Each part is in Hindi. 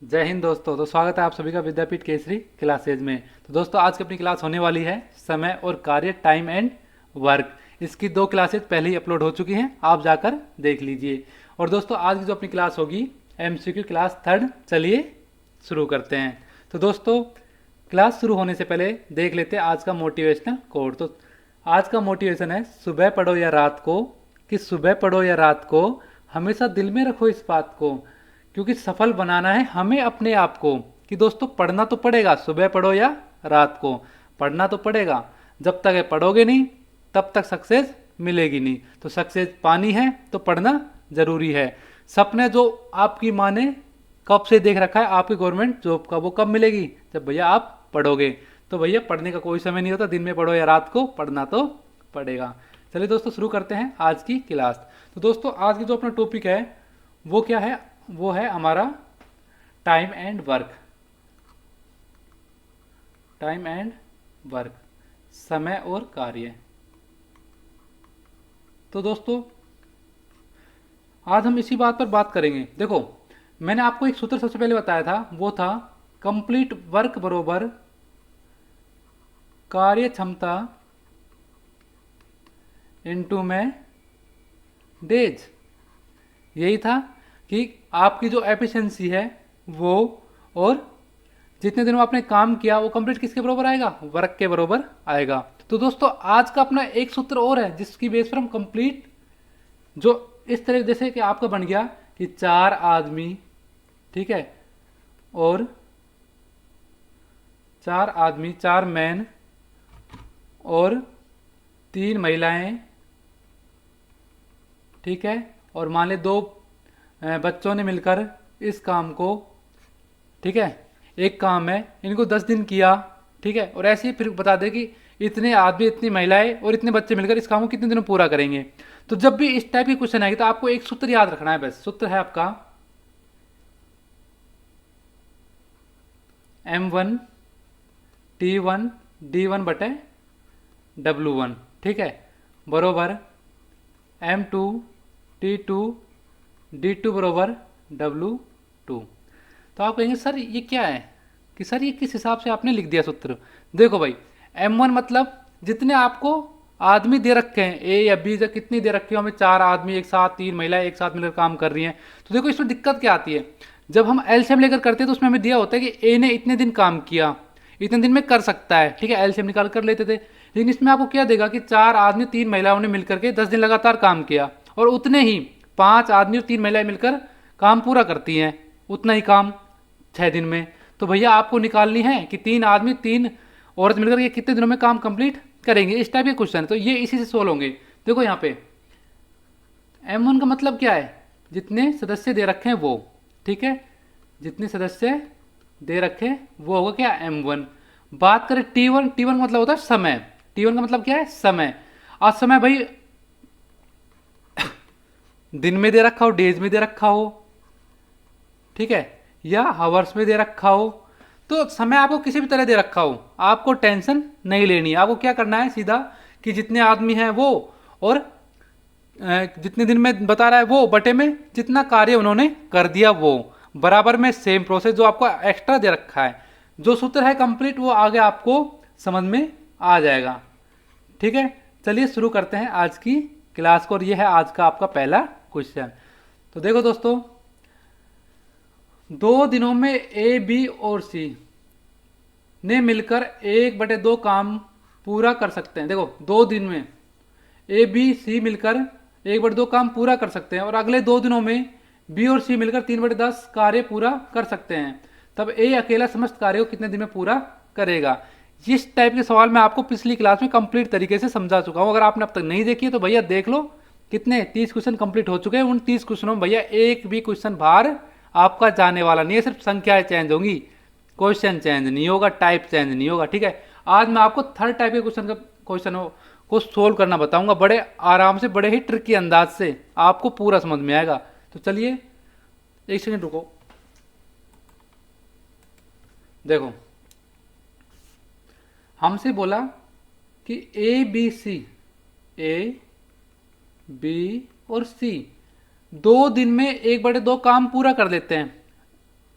जय हिंद दोस्तों। तो स्वागत है आप सभी का विद्यापीठ केसरी क्लासेज में। तो दोस्तों आज की अपनी क्लास होने वाली है समय और कार्य, टाइम एंड वर्क। इसकी 2 क्लासेज पहले ही अपलोड हो चुकी हैं, आप जाकर देख लीजिए। और दोस्तों आज की जो अपनी क्लास होगी एमसीक्यू क्लास थर्ड। चलिए शुरू करते हैं। तो दोस्तों क्लास शुरू होने से पहले देख लेते हैं आज का मोटिवेशनल कोड। तो आज का मोटिवेशन है, सुबह पढ़ो या रात को, कि सुबह पढ़ो या रात को हमेशा दिल में रखो इस बात को, क्योंकि सफल बनाना है हमें अपने आप को। कि दोस्तों पढ़ना तो पड़ेगा, सुबह पढ़ो या रात को पढ़ना तो पड़ेगा। जब तक ये पढ़ोगे नहीं तब तक सक्सेस मिलेगी नहीं। तो सक्सेस पानी है तो पढ़ना जरूरी है। सपने जो आपकी माँ ने कब से देख रखा है आपकी गवर्नमेंट जॉब का, वो कब मिलेगी? जब भैया आप पढ़ोगे। तो भैया पढ़ने का कोई समय नहीं होता, दिन में पढ़ो या रात को, पढ़ना तो पड़ेगा। चलिए दोस्तों शुरू करते हैं आज की क्लास। तो दोस्तों आज की जो अपना टॉपिक है वो क्या है? वो है हमारा time and work. Time and work, समय और कार्य। तो दोस्तों आज हम इसी बात पर बात करेंगे। देखो मैंने आपको एक सूत्र सबसे पहले बताया था, वो था कंप्लीट वर्क बरोबर कार्य क्षमता इनटू में डेज। यही था कि आपकी जो एफिशिएंसी है वो, और जितने दिनों आपने काम किया वो कंप्लीट किसके बराबर आएगा? वर्क के बराबर आएगा। तो दोस्तों आज का अपना एक सूत्र और है जिसकी बेस पर हम कंप्लीट, जो इस तरह जैसे कि आपका बन गया कि 4 आदमी, ठीक है, और 4 आदमी, 4 मैन और 3 महिलाएं, ठीक है, और मान ले 2 बच्चों ने मिलकर इस काम को, ठीक है, एक काम है इनको 10 दिन किया, ठीक है, और ऐसे ही फिर बता दे कि इतने आदमी, इतनी महिलाएं और इतने बच्चे मिलकर इस काम को कितने दिनों पूरा करेंगे। तो जब भी इस टाइप की क्वेश्चन आएगी तो आपको एक सूत्र याद रखना है। बस सूत्र है आपका M1 T1 D1 बटे W1, ठीक है, बरोबर M2 T2 D2 बरोबर W2। तो आप कहेंगे सर ये क्या है, कि सर ये किस हिसाब से आपने लिख दिया सूत्र? देखो भाई M1 मतलब जितने आपको आदमी दे रखे हैं, ए या बी कितनी दे रखी हो, हमें 4 आदमी एक साथ, 3 महिलाएं एक साथ मिलकर काम कर रही हैं। तो देखो इसमें दिक्कत क्या आती है, जब हम एलसीएम लेकर करते हैं तो उसमें हमें दिया होता है कि ए ने इतने दिन काम किया, इतने दिन में कर सकता है, ठीक है, एलसीएम निकाल कर लेते थे। लेकिन इसमें आपको क्या देगा कि 4 आदमी 3 महिलाओं ने मिलकर के 10 दिन लगातार काम किया, और उतने ही 5 आदमी और 3 महिलाएं मिलकर काम पूरा करती हैं, उतना ही काम 6 दिन में। तो भैया आपको निकालनी है कि 3 आदमी 3 औरत मिलकर ये कितने दिनों में काम कंप्लीट करेंगे। इस टाइप के क्वेश्चन है, तो ये इसी से सोल्व होंगे। देखो यहाँ पे M1 का मतलब क्या है? जितने सदस्य दे रखे हैं वो, ठीक है, जितने सदस्य दे रखे वो होगा क्या? M1। बात करें T1, T1 का मतलब होता है समय। T1 का मतलब क्या है? समय। आज समय भाई दिन में दे रखा हो, डेज में दे रखा हो, ठीक है, या हावर्स में दे रखा हो। तो समय आपको किसी भी तरह दे रखा हो, आपको टेंशन नहीं लेनी है। आपको क्या करना है सीधा, कि जितने आदमी हैं वो, और जितने दिन में बता रहा है वो, बटे में जितना कार्य उन्होंने कर दिया वो, बराबर में सेम प्रोसेस जो आपको एक्स्ट्रा दे रखा है। जो सूत्र है कंप्लीट वो आगे आपको समझ में आ जाएगा, ठीक है। चलिए शुरू करते हैं आज की क्लास को, और ये है आज का आपका पहला क्वेश्चन। तो देखो दोस्तों 2 दिनों में ए, बी और सी ने मिलकर 1/2 काम पूरा कर सकते हैं। देखो 2 दिन में ए, बी, सी मिलकर 1/2 काम पूरा कर सकते हैं, और अगले 2 दिनों में बी और सी मिलकर 3/10 कार्य पूरा कर सकते हैं। तब ए अकेला समस्त कार्य को कितने दिन में पूरा करेगा? इस टाइप के सवाल मैं आपको पिछली क्लास में कंप्लीट तरीके से समझा चुका हूं। अगर आपने अब तक नहीं देखी है तो भैया देख लो, कितने 30 क्वेश्चन कंप्लीट हो चुके हैं। उन 30 क्वेश्चनों में भैया एक भी क्वेश्चन बाहर आपका जाने वाला नहीं है, सिर्फ संख्याएं चेंज होंगी, क्वेश्चन चेंज नहीं होगा, टाइप चेंज नहीं होगा, ठीक है। आज मैं आपको थर्ड टाइप के क्वेश्चन को सोल्व करना बताऊंगा, बड़े आराम से, बड़े ही ट्रिकी अंदाज से, आपको पूरा समझ में आएगा। तो चलिए एक सेकंड रुको। देखो हमसे बोला कि ए, बी, सी, ए, बी और सी 2 दिन में 1/2 काम पूरा कर लेते हैं।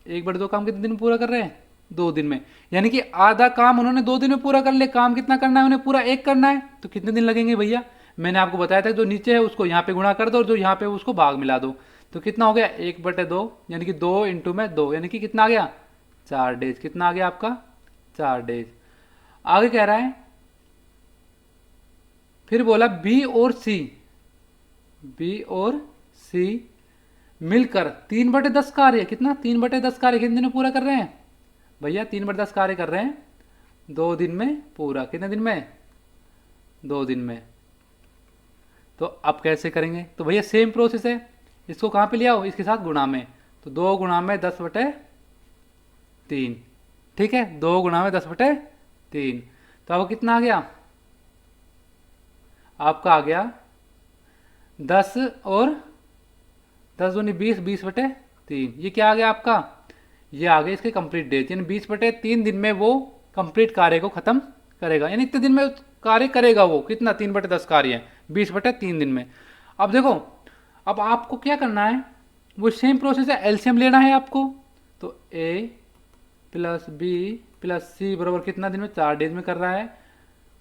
1/2 काम कितने दिन में पूरा कर रहे हैं? 2 दिन में। यानी कि आधा काम उन्होंने 2 दिन में पूरा कर लिया। काम कितना करना है उन्हें? पूरा 1 करना है। तो कितने दिन लगेंगे भैया? मैंने आपको बताया था जो नीचे है उसको यहाँ पे गुणा कर दो और जो यहाँ पे उसको भाग मिला दो। तो कितना हो गया? 1/2 यानी कि 2 इंटू में 2 यानी कि कितना आ गया? 4 डेज। कितना आ गया आपका? 4 डेज। आगे कह रहा है, फिर बोला बी और सी, बी और सी मिलकर 3/10 कार्य, कितना? 3/10 कार्य कितने दिन में पूरा कर रहे हैं भैया? 3/10 कार्य कर रहे हैं 2 दिन में पूरा। कितने दिन में? 2 दिन में। तो अब कैसे करेंगे? तो भैया सेम प्रोसेस है, इसको कहाँ पे ले आओ? इसके साथ गुणा में। तो 2 गुणा में 10/3, ठीक है, 2 गुणा में 10/3। तो आपको कितना आ गया? आपका आ गया 10 और 10 दूनी 20, 20/3। ये क्या आ गया आपका? ये आ गया इसके कंप्लीट डेज, यानी 20/3 दिन में वो कंप्लीट कार्य को खत्म करेगा। यानी इतने दिन में कार्य करेगा वो। कितना? 3/10 कार्य है 20/3 दिन में। अब देखो, अब आपको क्या करना है? वो सेम प्रोसेस है, एलसीएम लेना है आपको। तो ए प्लस बी प्लस सी बराबर कितना दिन में? 4 डेज में कर रहा है।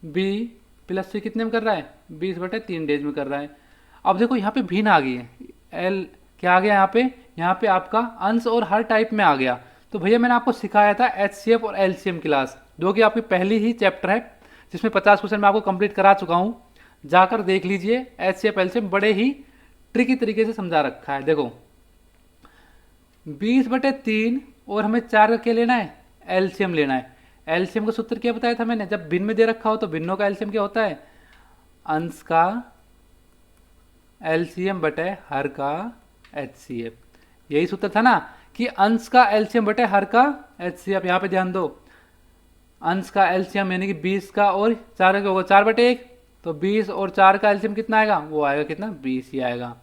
बी प्लस सी कितने में कर रहा है? 20/3 डेज में कर रहा है। अब देखो यहाँ पे भिन्न आ गई है, एल क्या आ गया यहाँ पे? यहाँ पे आपका अंश और हर टाइप में आ गया। तो भैया मैंने आपको सिखाया था एचसीएफ और एलसीएम क्लास, जो कि आपकी पहली ही चैप्टर है, जिसमें 50 क्वेश्चन मैं आपको कंप्लीट करा चुका हूँ। जाकर देख लीजिए, एचसीएफ एलसीएम बड़े ही ट्रिकी तरीके से समझा रखा है। देखो 20/3 और हमें 4 का क्या लेना है? एलसीएम लेना है। एलसीएम का सूत्र क्या बताया था मैंने? जब भिन्न में दे रखा हो तो भिन्नों का एलसीएम क्या होता है? अंश का एलसीएम बटे हर का एचसीएफ। यही सूत्र था ना कि अंश का एलसीएम बटे हर का एचसीएफ। यहाँ पे ध्यान दो, अंश का एलसीएम यानी कि 20 का और 4 का होगा 4/1। तो 20 और 4 का एलसीएम कितना आएगा? वो आएगा कितना? 20 ही आएगा।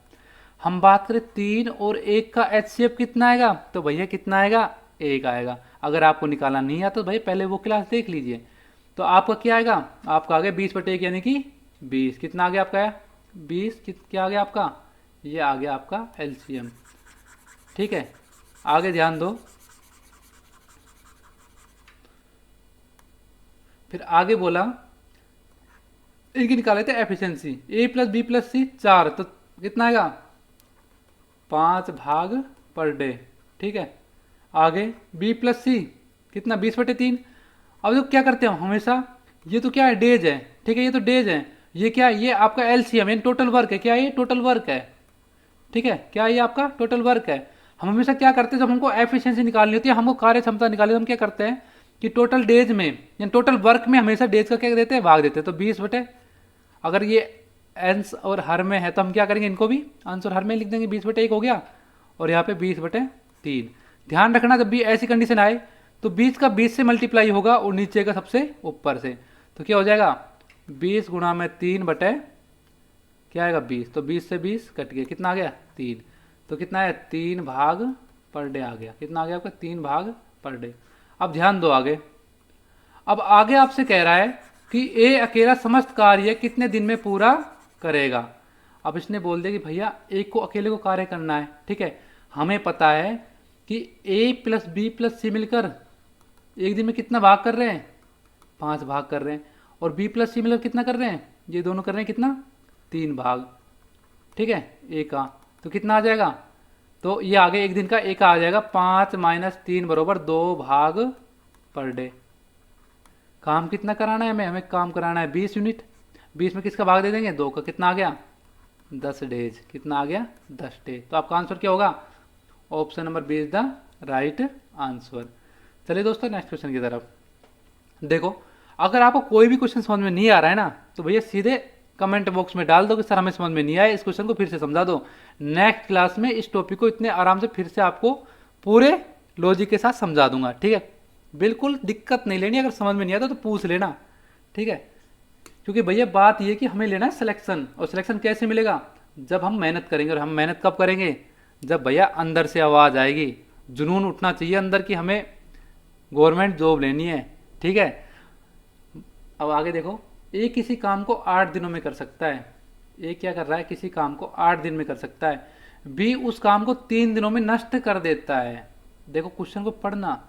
हम बात करें 3 और 1 का एचसीएफ कितना आएगा? तो भैया कितना आएगा? 1 आएगा। अगर आपको निकालना नहीं आता तो भैया पहले वो क्लास देख लीजिए। तो आपका क्या आएगा? आपका आ गया 20/1 यानी कि 20। कितना आ गया आपका? 20। क्या आ गया आपका? ये आ गया आपका एलसीएम। ठीक है, आगे ध्यान दो। फिर आगे बोला इनकी निकाले थे एफिशिएंसी, ए प्लस बी प्लस सी 4, तो कितना आएगा? 5 भाग पर डे। ठीक है, आगे बी प्लस सी कितना? 20/3। अब जो क्या करते हैं हमेशा, ये तो क्या है? डेज है। ठीक है, ये तो डेज है। ये क्या है? ये आपका एलसीएम यानी टोटल वर्क है। क्या है? ये टोटल वर्क है। ठीक है, क्या ये आपका टोटल वर्क है। हम हमेशा क्या करते हैं, जब हमको एफिशिएंसी निकालनी होती है, हमको कार्य क्षमता निकालनी, तो हम क्या करते हैं कि टोटल डेज में यानी टोटल वर्क में हमेशा डेज का क्या देते हैं? भाग देते हैं। तो 20 अगर ये अंश और हर में है तो हम क्या करेंगे? इनको भी अंश और हर में लिख देंगे। 20/1 हो गया और यहाँ पे 20/3। ध्यान रखना जब भी ऐसी कंडीशन आए तो 20 का 20 से मल्टीप्लाई होगा और नीचे का सबसे ऊपर से। तो क्या हो जाएगा? 20 गुणा में 3 बटे क्या आएगा? 20। तो 20 से 20 कट गया, कितना आ गया? 3। तो कितना है? 3 भाग पर डे आ गया। कितना आ गया आपका? 3 भाग पर डे। अब ध्यान दो आगे। अब आगे आपसे कह रहा है कि ए अकेला समस्त कार्य कितने दिन में पूरा करेगा। अब इसने बोल दिया कि भैया एक को अकेले को कार्य करना है। ठीक है, हमें पता है कि ए प्लस बी प्लस सी मिलकर एक दिन में कितना भाग कर रहे हैं? 5 भाग कर रहे हैं। और बी प्लस सी मिलकर कितना कर रहे हैं? ये दोनों कर रहे हैं कितना? 3 भाग। ठीक है, ए का तो कितना आ जाएगा? तो ये आगे एक दिन का एक आ जाएगा 5 - 3 बराबर 2 भाग पर डे। काम कितना कराना है हमें? हमें काम कराना है 20 यूनिट। 20 में किसका भाग दे देंगे? 2 का। कितना आ गया? 10 डेज। कितना आ गया? 10 डेज। तो आपका आंसर क्या होगा? Option number B is the right answer. चलिए दोस्तों नेक्स्ट क्वेश्चन की तरफ देखो। अगर आपको कोई भी क्वेश्चन समझ में नहीं आ रहा है ना तो भैया सीधे कमेंट बॉक्स में डाल दो कि सर हमें समझ में नहीं आया, इस क्वेश्चन को फिर से समझा दो। नेक्स्ट क्लास में इस टॉपिक को इतने आराम से फिर से आपको पूरे लॉजिक के साथ समझा दूंगा। ठीक है, बिल्कुल दिक्कत नहीं लेनी। अगर समझ में नहीं आता तो पूछ लेना। ठीक है, क्योंकि भैया बात ये कि हमें लेना है सिलेक्शन। और सिलेक्शन कैसे मिलेगा? जब हम मेहनत करेंगे। और हम मेहनत कब करेंगे? जब भैया अंदर से आवाज़ आएगी, जुनून उठना चाहिए अंदर की हमें गवर्नमेंट जॉब लेनी है। ठीक है, अब आगे देखो। ए किसी काम को 8 दिनों में कर सकता है। ए क्या कर रहा है? किसी काम को 8 दिन में कर सकता है। बी उस काम को 3 दिनों में नष्ट कर देता है। देखो क्वेश्चन को पढ़ना।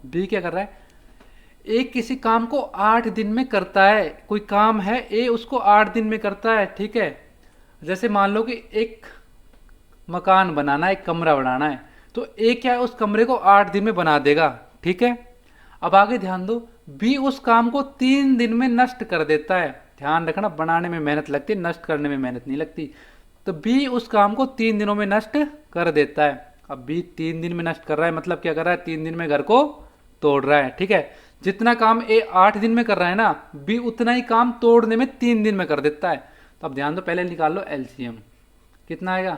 बी क्या कर रहा है, ए किसी काम को 8 दिन में करता है। कोई काम है, ए उसको 8 दिन में करता है, ठीक है। जैसे मान लो कि एक मकान बनाना है, एक कमरा बनाना है, तो ए क्या है, उस कमरे को 8 दिन में बना देगा, ठीक है। अब आगे ध्यान दो, बी उस काम को 3 दिन में नष्ट कर देता है। ध्यान रखना, बनाने में मेहनत लगती है, नष्ट करने में मेहनत नहीं लगती। तो बी उस काम को 3 दिनों में नष्ट कर देता है। अब बी 3 दिन में नष्ट कर रहा है, मतलब क्या कर रहा है, 3 दिन में घर को तोड़ रहा है, ठीक है। जितना काम ए 8 दिन में कर रहा है ना, बी उतना ही काम तोड़ने में 3 दिन में कर देता है। तो अब ध्यान दो, पहले निकाल लो एलसीएम, कितना आएगा,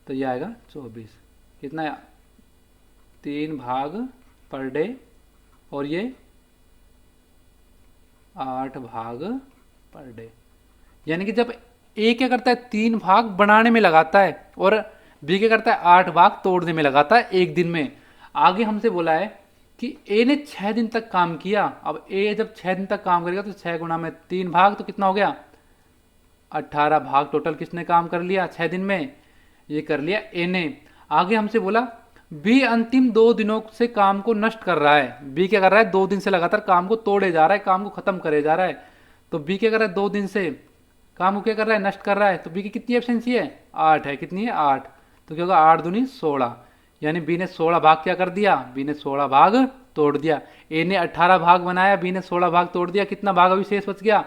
तो ये आएगा 24। कितना है, 3 भाग पर डे, और ये 8 भाग पर डे। यानी कि जब ए क्या करता है, 3 भाग बनाने में लगाता है, और बी क्या करता है, 8 भाग तोड़ने में लगाता है एक दिन में। आगे हमसे बोला है कि ए ने 6 दिन तक काम किया। अब ए जब 6 दिन तक काम करेगा तो 6 गुना में 3 भाग, तो कितना हो गया, 18 भाग टोटल किसने काम कर लिया 6 दिन में, ये कर लिया ए ने। आगे हमसे बोला बी अंतिम 2 दिनों से काम को नष्ट कर रहा है। बी क्या कर रहा है, 2 दिन से लगातार काम को तोड़े जा रहा है, काम को खत्म करे जा रहा है। तो बी क्या कर रहा है, 2 दिन से काम को क्या कर रहा है, नष्ट कर रहा है। तो बी की कितनी एफिशिएंसी है, 8 है। कितनी है, 8। तो क्या होगा, 8 दूनी 16, यानी बी ने 16 भाग क्या कर दिया, बी ने 16 भाग तोड़ दिया। ए ने 18 भाग बनाया, बी ने 16 भाग तोड़ दिया। कितना भाग अभी शेष बच गया,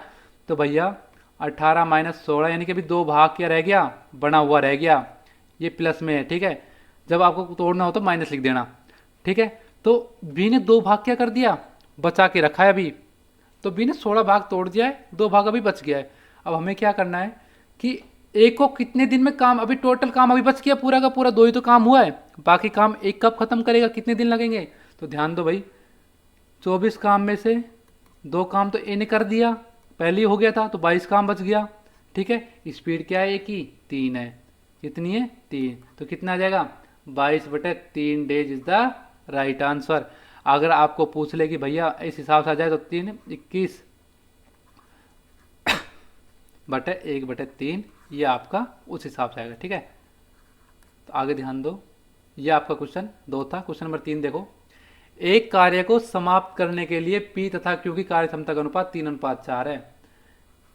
तो भैया 18 माइनस 16, यानी कि अभी 2 भाग क्या रह गया, बना हुआ रह गया। ये प्लस में है, ठीक है। जब आपको तोड़ना हो तो माइनस लिख देना, ठीक है। तो बी ने 2 भाग क्या कर दिया, बचा के रखा है अभी। तो बी ने 16 भाग तोड़ दिया है, 2 भाग अभी बच गया है। अब हमें क्या करना है कि ए को कितने दिन में काम, अभी टोटल काम अभी बच गया पूरा का पूरा 2 ही तो काम हुआ है, बाकी काम एक कब खत्म करेगा, कितने दिन लगेंगे। तो ध्यान दो भाई, 24 काम में से 2 काम तो ए ने कर दिया, पहले ही हो गया था, तो 22 काम बच गया, ठीक है। स्पीड क्या है ए की, 3 है। कितनी है, 3। तो कितना आ जाएगा, 22/3 days is the right answer. अगर आपको पूछ ले कि भैया इस हिसाब से आ जाए तो 3 21 बटे 1/3, ये आपका उस हिसाब से आएगा, ठीक है। तो आगे ध्यान दो, ये आपका क्वेश्चन 2 था। क्वेश्चन नंबर 3 देखो, एक कार्य को समाप्त करने के लिए P तथा Q की कार्य क्षमता का अनुपात 3:4 है।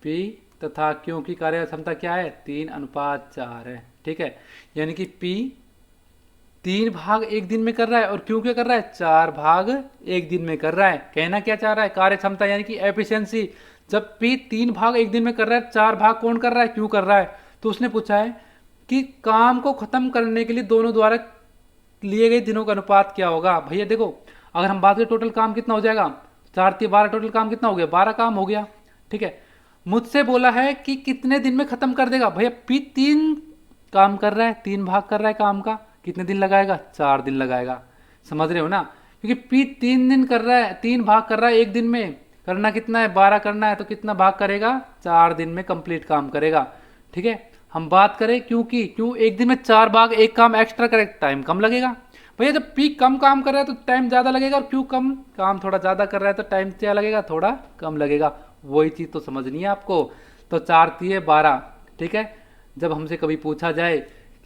P तथा Q की कार्य क्षमता क्या है, 3:4 है, ठीक है। यानी कि P 3 भाग एक दिन में कर रहा है, और Q क्या कर रहा है, 4 भाग एक दिन में कर रहा है। कहना क्या चाह रहा है, कार्य क्षमता यानी कि एफिशिएंसी। जब P 3 भाग एक दिन में कर रहा है, 4 भाग कौन कर रहा है, Q कर रहा है। तो उसने पूछा है कि काम को खत्म करने के लिए दोनों द्वारा लिए गए दिनों का अनुपात क्या होगा। भैया देखो, अगर हम बात करें टोटल काम कितना हो जाएगा, 4 3 12, टोटल काम कितना हो गया, 12 काम हो गया, ठीक है। मुझसे बोला है कि कितने दिन में खत्म कर देगा। भैया P 3 काम कर रहा है, 3 भाग कर रहा है काम का, कितने दिन लगाएगा, 4 दिन लगाएगा। समझ रहे हो ना, क्योंकि P 3 दिन कर रहा है, 3 भाग कर रहा है एक दिन में, करना कितना है, 12 करना है, तो कितना भाग करेगा, 4 दिन में कंप्लीट काम करेगा, ठीक है। हम बात करें क्योंकि क्यों एक दिन में 4 भाग एक काम एक्स्ट्रा करे, टाइम कम लगेगा। भैया जब P कम काम कर रहा है तो टाइम ज़्यादा लगेगा, और Q कम काम थोड़ा ज़्यादा कर रहा है तो टाइम क्या लगेगा, थोड़ा कम लगेगा। वही चीज़ तो समझनी है आपको। तो 4 3 12, ठीक है। जब हमसे कभी पूछा जाए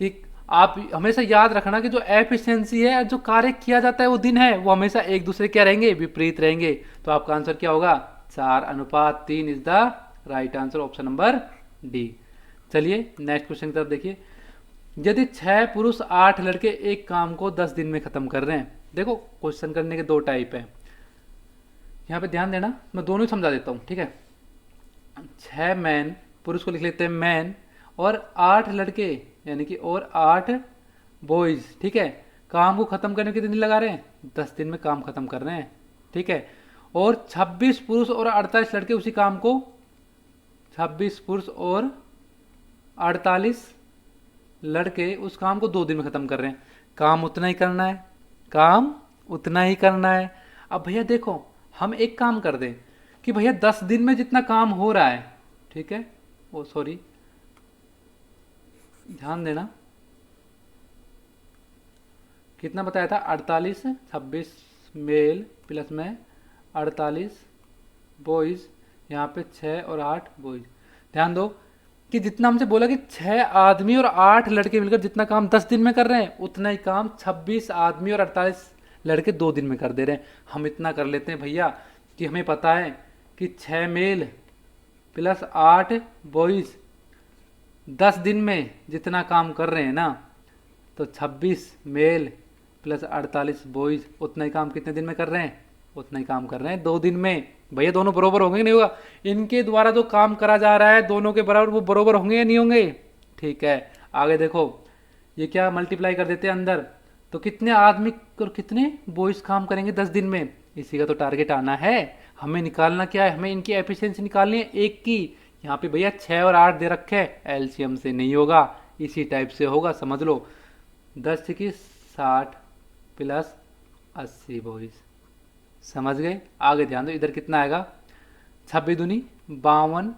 कि आप हमेशा याद रखना कि जो एफिशिएंसी है, जो कार्य किया जाता है वो दिन है, वो हमेशा एक दूसरे क्या रहेंगे, विपरीत रहेंगे। तो आपका आंसर क्या होगा, 4:3 is the right answer, option number D. चलिए नेक्स्ट क्वेश्चन की तरफ देखिए। यदि 6 पुरुष 8 लड़के एक काम को 10 दिन में खत्म कर रहे हैं। देखो क्वेश्चन करने के 2 टाइप है, यहाँ पे ध्यान देना, मैं दोनों ही समझा देता हूँ, ठीक है। 6 मैन, पुरुष को लिख लेते हैं मैन, और 8 लड़के यानी कि और 8 बॉयज, ठीक है। काम को खत्म करने के कितने दिन लगा रहे हैं, 10 दिन में काम खत्म कर रहे हैं, ठीक है। और 26 पुरुष और 48 लड़के उसी काम को, 26 पुरुष और 48 लड़के उस काम को 2 दिन में खत्म कर रहे हैं। काम उतना ही करना है, काम उतना ही करना है। अब भैया देखो, हम एक काम कर दें कि भैया 10 दिन में जितना काम हो रहा है, ठीक है, ओ सॉरी ध्यान देना, कितना बताया था, 48, 26 मेल प्लस में 48 बॉयज, यहाँ पे 6 और 8 बॉयज। ध्यान दो, कि जितना हमसे बोला कि 6 आदमी और 8 लड़के मिलकर जितना काम 10 दिन में कर रहे हैं, उतना ही काम 26 आदमी और 48 लड़के 2 दिन में कर दे रहे हैं। हम इतना कर लेते हैं भैया कि हमें पता है कि 6 मेल प्लस 8 बॉयज़ 10 दिन में जितना काम कर रहे हैं ना, तो 26 मेल प्लस 48 बॉयज़ उतना ही काम कितने दिन में कर रहे हैं? उतना ही काम कर रहे हैं 2 दिन में। भैया दोनों बराबर होंगे कि नहीं होगा? इनके द्वारा जो काम करा जा रहा है दोनों के बराबर, वो बराबर होंगे या नहीं होंगे? ठीक है, आगे देखो, ये क्या मल्टीप्लाई कर देते हैं अंदर, तो कितने आदमी और कितने बॉयज़ काम करेंगे 10 दिन में? इसी का तो टारगेट आना है। हमें निकालना क्या है? हमें इनकी एफिशिएंसी निकालनी है एक की। यहाँ पे भैया 6 और 8 दे रखे हैं, एलसीएम से नहीं होगा, इसी टाइप से होगा, समझ लो। 10 की 60 प्लस 80 बॉयज़, समझ गए? आगे ध्यान दो, इधर कितना आएगा? 26 दूनी 52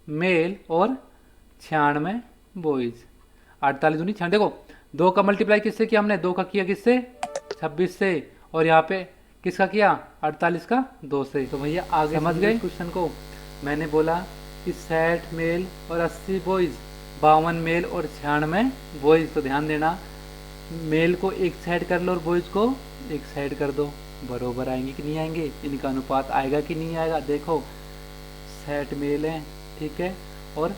मेल और 96 बॉयज़, 48 दूनी 96। देखो 2 का मल्टीप्लाई किससे किया हमने? 2 का किया किससे? 26 से, और यहाँ पे किसका किया? 48 का 2 से। तो भैया आगे समझ गए क्वेश्चन को? मैंने बोला कि 60 मेल और 80 बॉयज़, 52 मेल और 96 बॉयज़। तो ध्यान देना, मेल को एक साइड कर लो और बॉयज़ को एक साइड कर दो, बरोबर आएंगे कि नहीं आएंगे? इनका अनुपात आएगा कि नहीं आएगा? देखो 60 मेल है, ठीक है, और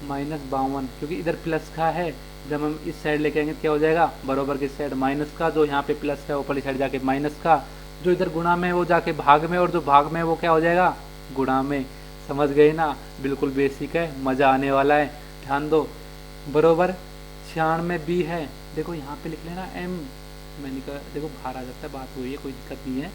-52, क्योंकि इधर प्लस का है, जब हम इस साइड लेके आएंगे तो क्या हो जाएगा? बरोबर की साइड माइनस का, जो यहाँ पे प्लस है वो पहली साइड जाके माइनस का, जो इधर गुणा में है वो जाके भाग में, और जो भाग में है वो क्या हो जाएगा? गुणा में। समझ गए ना? बिल्कुल बेसिक है, मज़ा आने वाला है। ध्यान दो, बरोबर 96 बी है, देखो यहाँ पे लिख लेना एम, मैंने कहा देखो बाहर आ जाता है, बात हुई है, कोई दिक्कत नहीं है।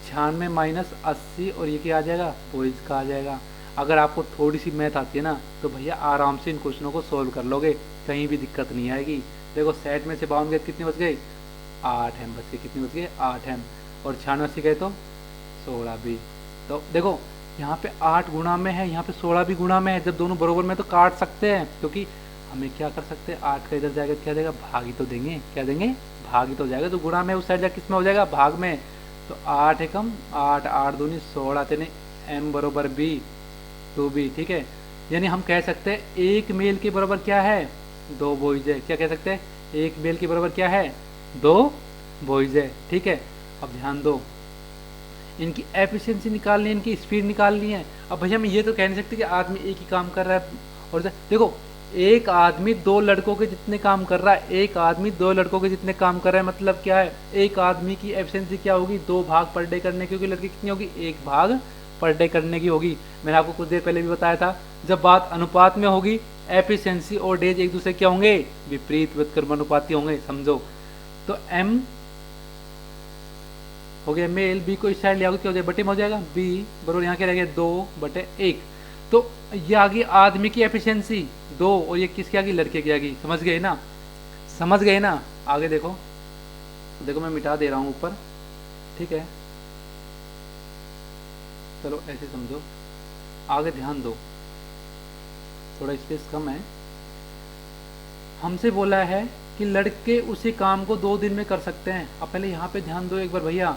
96 माइनस 80, और ये क्या आ जाएगा? बॉयज़ का आ जाएगा। अगर आपको थोड़ी सी मैथ आती है ना, तो भैया आराम से इन क्वेश्चनों को सोल्व कर लोगे, कहीं भी दिक्कत नहीं आएगी। देखो 60 में से 52 गए कितने बच गए? 8 एम बच गए। कितने बच गए? 8 एम। और 96 गए तो 16 भी। तो देखो यहाँ पे 8 गुणा में है, यहाँ पे 16 भी गुणा में है। जब दोनों बरोबर में तो काट सकते हैं, क्योंकि हमें क्या कर सकते हैं, 8 का इधर जाएगा क्या देगा? भाग ही तो देंगे। क्या देंगे? भाग ही तो जाएगा। तो गुणा में उस साइड जाकर किस में हो जाएगा? भाग में। तो 8 एकम 8, 8 दूनी 16, तेने एम बरोबर बी, 2b, ठीक है। यानी हम कह सकते हैं एक मेल के बराबर क्या है? 2 बॉयज़ है। क्या कह सकते हैं? एक मेल के बराबर क्या है? 2 बॉयज़ है, ठीक है। अब ध्यान दो, इनकी एफिशिएंसी निकालनी है, इनकी स्पीड निकालनी है। अब भैया हम ये तो कह नहीं सकते कि आदमी एक ही काम कर रहा है, और देखो एक आदमी 2 लड़कों के जितने काम कर रहा है, एक आदमी 2 लड़कों के जितने काम कर रहा है, मतलब क्या है? एक आदमी की एफिशिएंसी क्या होगी? 2 भाग पर डे करने की होगी। लड़की कितनी होगी? 1 भाग पर डे करने की होगी। मैंने आपको कुछ देर पहले भी बताया था, जब बात अनुपात में होगी, एफिशिएंसी और डेज एक दूसरे क्या होंगे? विपरीत व्युत्क्रमानुपाती होंगे, समझो। तो एम हो गया मेल, बी को इस साइड ले आओगे क्या हो जाएगा? बटे में हो जाएगा बी बरोबर, यहाँ क्या रह गया? 2/1। तो ये आ गई आदमी की एफिशिएंसी 2, और ये किसकी आ गई? लड़के की आ गई। समझ गए ना? समझ गए ना? आगे देखो, देखो मैं मिटा दे रहा हूँ ऊपर, ठीक है, चलो ऐसे समझो। आगे ध्यान दो, थोड़ा स्पेस कम है। हमसे बोला है कि लड़के उसी काम को 2 दिन में कर सकते हैं। अब पहले यहाँ पे ध्यान दो एक बार भैया,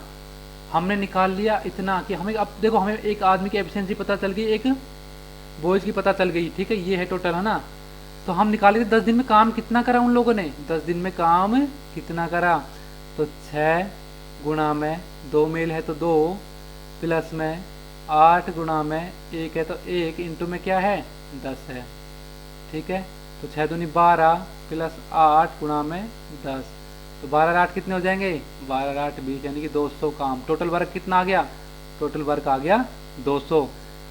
हमने निकाल लिया इतना कि हमें, अब देखो हमें एक आदमी की एफिशिएंसी पता चल गई, एक बॉयज़ की पता चल गई, ठीक है, ये है टोटल, है ना। तो हम निकाले 10 दिन में काम कितना करा उन लोगों ने? 10 दिन में काम कितना करा? तो 6 गुणा में 2 मेल है तो 2, प्लस में 8 गुणा में 1 है तो 1, इंटू में क्या है? 10 है, ठीक है। तो 6 दूनी 12 प्लस 8 गुणा में 10, तो 12 और 8 कितने हो जाएंगे? 12 और 8 20, यानी कि 200 काम। टोटल वर्क कितना आ गया? टोटल वर्क आ गया 200।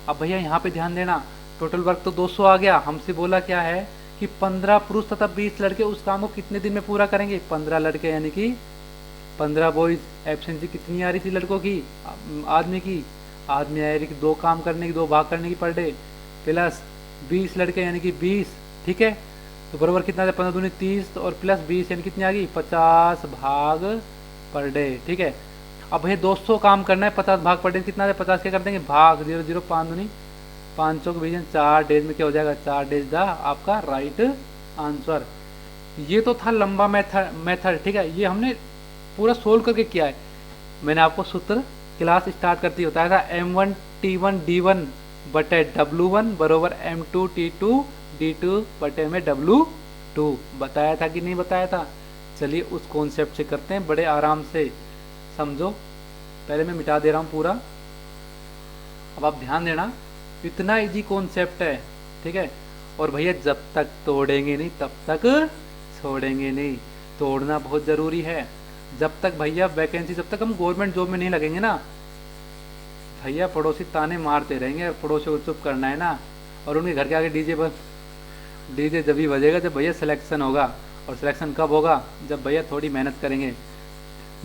अब भैया यहाँ पे ध्यान देना, टोटल वर्क तो 200 आ गया। हमसे बोला क्या है कि 15 पुरुष तथा 20 लड़के उस काम को कितने दिन में पूरा करेंगे? 15 लड़के, यानी कि 15 बॉयज़। एफिशिएंसी कितनी आ रही थी लड़कों की? आदमी की, आदमी आ रही कि 2 काम करने की, 2 भाग करने की पर डे, प्लस 20 लड़के यानी कि 20, ठीक है। तो बराबर कितना था? 15 दूनी 30, और प्लस 20 यानी कितनी आ गई? 50 भाग पर डे, ठीक है। अब भैया 200 काम करना है, 50 भाग पर डे कितना है? 50 क्या कर देंगे? भाग 0 0, 5 दूनी 500 के डिवीजन 4 डेज में क्या हो जाएगा? 4 डेज दा आपका राइट आंसर। ये तो था लंबा मेथड, ठीक है, ये हमने पूरा सोल्व करके किया है। मैंने आपको सूत्र क्लास स्टार्ट करती बताया था, M1 T1 D1 बटे W1 बरोबर M2 T2 D2/W2 बताया था कि नहीं बताया था। चलिए उस कॉन्सेप्ट से करते हैं, बड़े आराम से समझो। पहले मैं मिटा दे रहा हूँ पूरा, अब आप ध्यान देना, इतना इजी कॉन्सेप्ट है, ठीक है। और भैया जब तक तोड़ेंगे नहीं तब तक छोड़ेंगे नहीं, तोड़ना बहुत ज़रूरी है। जब तक भैया वैकेंसी, जब तक हम गवर्नमेंट जॉब में नहीं लगेंगे ना भैया, पड़ोसी ताने मारते रहेंगे, पड़ोसियों को चुप करना है ना। और उनके घर के आगे डीजे जब ही बजेगा जब भैया सिलेक्शन होगा। और सिलेक्शन कब होगा? जब भैया थोड़ी मेहनत करेंगे।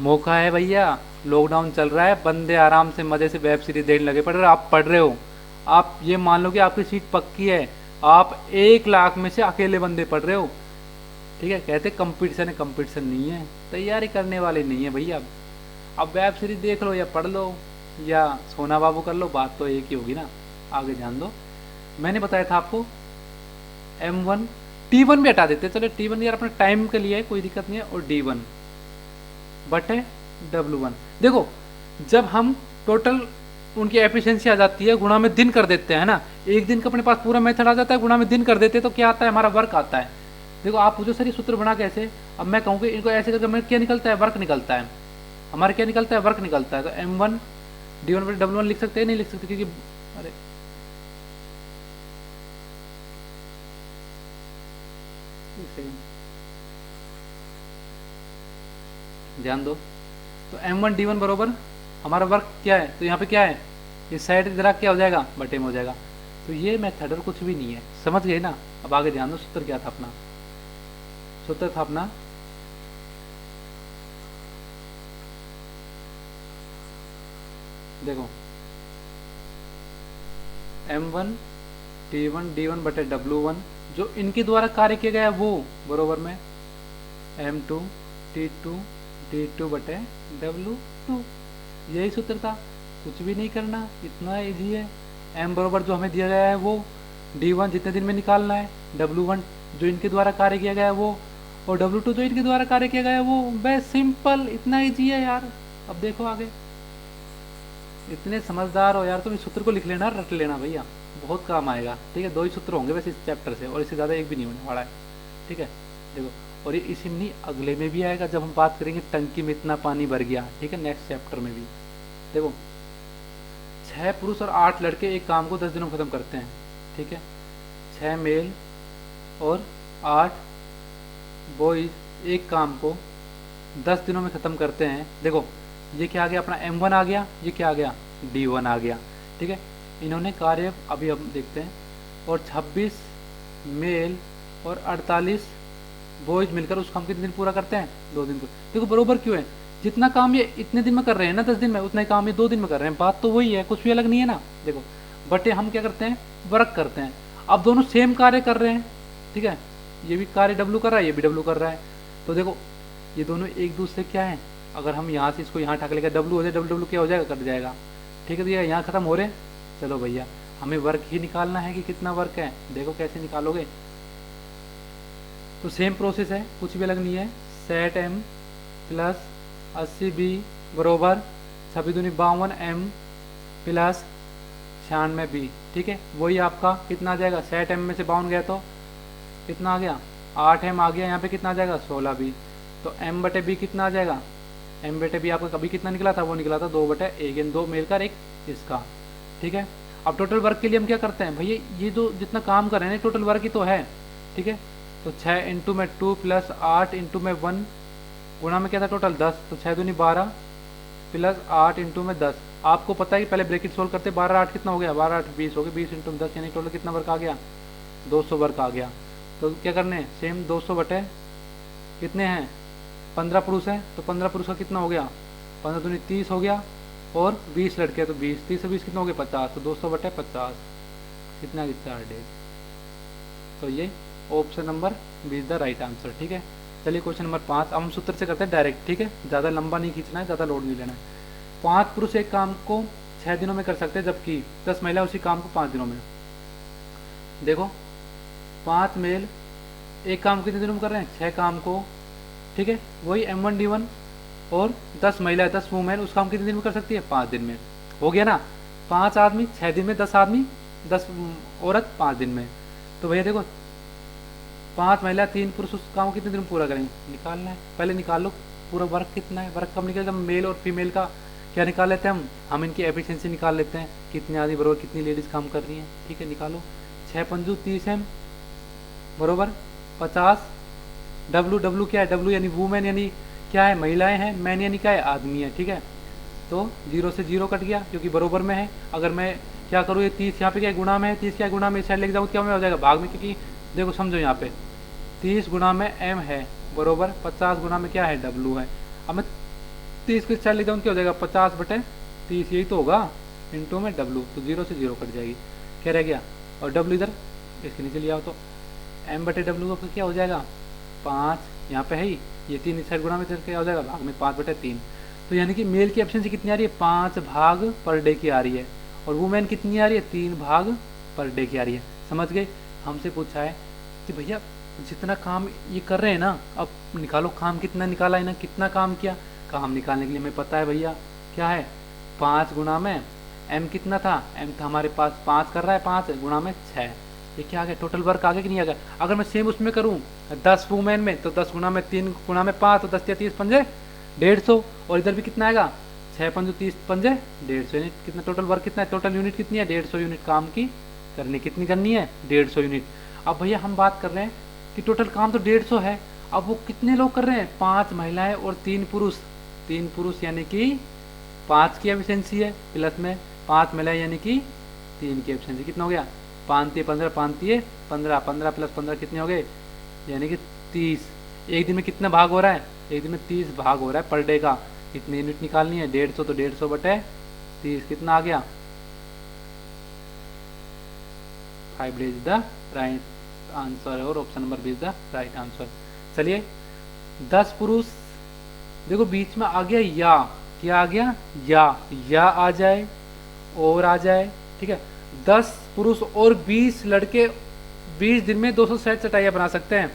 मौका है भैया, लॉकडाउन चल रहा है, बंदे आराम से मज़े से वेब सीरीज देखने लगे। आप पढ़ रहे हो, आप ये मान लो कि आपकी सीट पक्की है, आप 1 लाख में से अकेले बंदे पढ़ रहे हो, ठीक है। कहते कंपटीशन है, कंपटीशन नहीं है, तैयारी करने वाले नहीं है भैया। अब वेब सीरीज देख लो या पढ़ लो या सोना बाबू कर लो, बात तो एक ही होगी ना। आगे ध्यान दो, मैंने बताया था आपको M1 T1 भी हटा देते, चलो T1 यार अपने टाइम के लिए है, कोई दिक्कत नहीं है। और D1/W1 देखो, जब हम टोटल उनकी एफिशिएंसी आ जाती है, गुणा में दिन कर देते हैं ना, एक दिन का अपने पास पूरा मेथड आ जाता है, गुणा में दिन कर देते हैं, तो क्या आता है? हमारा वर्क आता है। देखो आप पूछो सर ये सूत्र बना कैसे, अब मैं कहूँ कि इनको ऐसे करके हमें क्या निकलता है? वर्क निकलता है। हमारा क्या निकलता है? वर्क निकलता है। तो M1 D1/W1 लिख सकते हैं? नहीं लिख सकते, क्योंकि अरे ध्यान दो, तो M1 D1 बरोबर हमारा वर्क क्या है? तो यहाँ पे क्या है? इस साइड जरा क्या हो जाएगा? बटे में हो जाएगा। तो ये मेथड और कुछ भी नहीं है, समझ गए ना। अब आगे ध्यान दो, सूत्र क्या था अपना? सूत्र था अपना देखो M1 T1D1/W1 जो इनके द्वारा कार्य किया गया है वो बरोबर में M2 T2 D2/W2, यही सूत्र था, कुछ भी नहीं करना, इतना इजी है। M बरोबर जो हमें दिया गया है वो, D1 जितने दिन में निकालना है, W1 जो इनके द्वारा कार्य किया गया है वो, और W2 जो इनके द्वारा कार्य किया गया है वो। बस सिंपल, इतना इजी है यार। अब देखो आगे, इतने समझदार हो यार तुम, इस सूत्र को लिख लेना, रट लेना भैया, बहुत काम आएगा, ठीक है। 2 ही सूत्र होंगे वैसे इस चैप्टर से, और इससे ज़्यादा एक भी नहीं होने वाला है, ठीक है। देखो, और ये इसी में नहीं अगले में भी आएगा, जब हम बात करेंगे टंकी में इतना पानी भर गया, ठीक है, नेक्स्ट चैप्टर में भी। देखो 6 पुरुष और 8 लड़के एक काम को 10 दिनों में ख़त्म करते हैं, ठीक है। 6 मेल और 8 बॉयज एक काम को 10 दिनों में ख़त्म करते हैं। देखो ये क्या आ गया अपना? M1 आ गया, ये क्या आ गया? D1 आ गया, ठीक है। इन्होंने कार्य अभी हम देखते हैं, और 26 मेल और 48 बॉयज मिलकर उस काम कितने दिन पूरा करते हैं? 2 दिन को। देखो बरोबर क्यों है? जितना काम ये इतने दिन में कर रहे हैं ना 10 दिन में, उतना ही काम ये 2 दिन में कर रहे हैं, बात तो वही है, कुछ भी अलग नहीं है ना। देखो बटे हम क्या करते हैं? वर्क करते हैं। अब दोनों सेम कार्य कर रहे हैं, ठीक है, ये भी कार्य W कर रहा है, ये भी W कर रहा है। तो देखो ये दोनों एक दूसरे क्या है? अगर हम यहाँ से इसको यहाँ ठाक लेकर W हो जाए, W क्या हो जाएगा? कट जाएगा, ठीक है। तो ये यहाँ खत्म हो रहे हैं। चलो भैया हमें वर्क ही निकालना है कि कितना वर्क है। देखो कैसे निकालोगे, तो सेम प्रोसेस है, कुछ भी अलग नहीं है। सेट M प्लस 80B बरोबर 26×52 M प्लस 96B, ठीक है। वही आपका कितना आ जाएगा? सेट M में से 52 गया तो कितना आ गया? 8M आ गया। यहाँ पे कितना आ जाएगा? 16B। तो M/B कितना आ जाएगा? M/B आपका कभी कितना निकला था? वो निकला था 2/1, 2 मिलकर एक इसका, ठीक है। अब टोटल वर्क के लिए हम क्या करते हैं भैया? ये जो जितना काम कर रहे हैं टोटल वर्क ही तो है, ठीक है। तो 6 इंटू में 2 प्लस 8 इंटू में 1 गुणा में क्या था? टोटल 10। तो 6 दूनी 12 प्लस 8 इंटू में 10। आपको पता है कि पहले ब्रैकेट सोल्व करते, 12 8 कितना हो गया? 12 8 20 हो गया, 20 इंटू 10, यानी टोटल कितना वर्क आ गया? 200 वर्क आ गया। तो क्या करने हैं? सेम 200 बटे कितने हैं? 15 पुरुष हैं, तो 15 पुरुष का कितना हो गया? 15 दूनी 30 हो गया, और 20 लड़के, तो 20 30 से 20 कितना हो गया? 50। तो 200 बटे 50 कितना? 4 डेज। तो ये option number B is the right answer, ठीक है। चलिए क्वेश्चन नंबर 5, अब हम सूत्र से करते हैं डायरेक्ट, ठीक है, ज़्यादा लंबा नहीं खींचना है, ज़्यादा लोड नहीं लेना है। 5 पुरुष एक काम को 6 दिनों में कर सकते हैं, जबकि 10 महिला उसी काम को 5 दिनों में। देखो 5 मेल एक काम कितने दिनों में कर रहे हैं? 6 काम को, ठीक है। वही M1 D1 और 10 महिला 10 वुमेन उस काम कितने दिन में कर सकती है? 5 दिन में। हो गया ना? 5 आदमी 6 दिन में, 10 आदमी 10 औरत 5 दिन में। तो भैया देखो 5 महिला 3 पुरुष उस काम को कितने दिन में पूरा करेंगे, निकालना है। पहले निकालो पूरा वर्क कितना है, वर्क कब निकलता है, मेल और फीमेल का क्या निकाल लेते हैं हम इनकी एफिशिएंसी निकाल लेते हैं, कितने आदमी बराबर कितनी लेडीज़ काम कर रही हैं। ठीक है, निकालो 6 पंजू 30 एम बराबर 50। डब्लू, डब्लू क्या है, डब्लू यानी वूमेन यानी क्या है, महिलाएं हैं, मैन यानी क्या है, आदमी है। ठीक है, तो 0 से 0 कट गया क्योंकि बरोबर में है। अगर मैं क्या करूँ, ये 30 यहाँ पे क्या है, गुणा में है, 30 क्या है, गुणा में, इस साइड लेके जाऊँ क्या में हो जाएगा, भाग में, क्योंकि देखो समझो यहाँ पे 30 गुणा में एम है बरोबर 50 गुणा में क्या है, डब्लू है। अब मैं 30 को इस साइड ले जाऊँ क्या हो जाएगा, 50/30, यही तो होगा, इंटू में डब्लू, तो 0 से 0 कट जाएगी, क्या रह गया, और डब्लू इधर इसके नीचे लिया हो तो m/w का क्या हो जाएगा, 5 यहाँ पे है ही, ये 3 इस साइड गुणा में क्या हो जाएगा, भाग में 5/3। तो यानी कि मेल की एफिशिएंसी कितनी आ रही है, 5 भाग पर डे की आ रही है, और वुमेन कितनी आ रही है, 3 भाग पर डे की आ रही है। समझ गए, हमसे पूछा है कि भैया जितना काम ये कर रहे हैं ना, अब निकालो काम कितना निकाला है ना, कितना काम किया। काम निकालने के लिए हमें पता है भैया क्या है, 5 गुणा में m कितना था, m था हमारे पास 5 कर रहा है, 5 गुणा में 6, ये क्या आ गया, टोटल वर्क आ गया कि नहीं आ गया। अगर मैं सेम उसमें करूँ 10 वुमेन में, तो 10 गुणा में 3 गुणा में 5, तो 10 या 30 पंजे 150, और इधर भी कितना आएगा, 6 पंजे 30 पंजे 150 यूनिट। कितना टोटल वर्क कितना है, टोटल यूनिट कितनी है, 150 यूनिट काम की करनी, कितनी करनी है, 150 यूनिट। अब भैया हम बात कर रहे हैं कि टोटल काम तो 150 है, अब वो कितने लोग कर रहे हैं, 5 महिलाएं और 3 पुरुष, 3 पुरुष यानी कि 5 की एफिशिएंसी है, प्लस में 5 महिलाएं यानी कि 3 की एफिशिएंसी, कितना हो गया, 5 15 5 15, 15 प्लस 15 कितने हो गए, यानी कि 30। एक दिन में कितना भाग हो रहा है, एक दिन में 30 भाग हो रहा है पर डे का, कितनी यूनिट निकालनी है, 150, तो 150/30 कितना आ गया, 5 इज द राइट आंसर, और option number B is the right answer. चलिए 10 पुरुष, देखो बीच में आ गया या, क्या आ गया, या आ जाए और आ जाए। ठीक है, 10 पुरुष और 20 लड़के 20 दिन में 260 चटाइयाँ बना सकते हैं।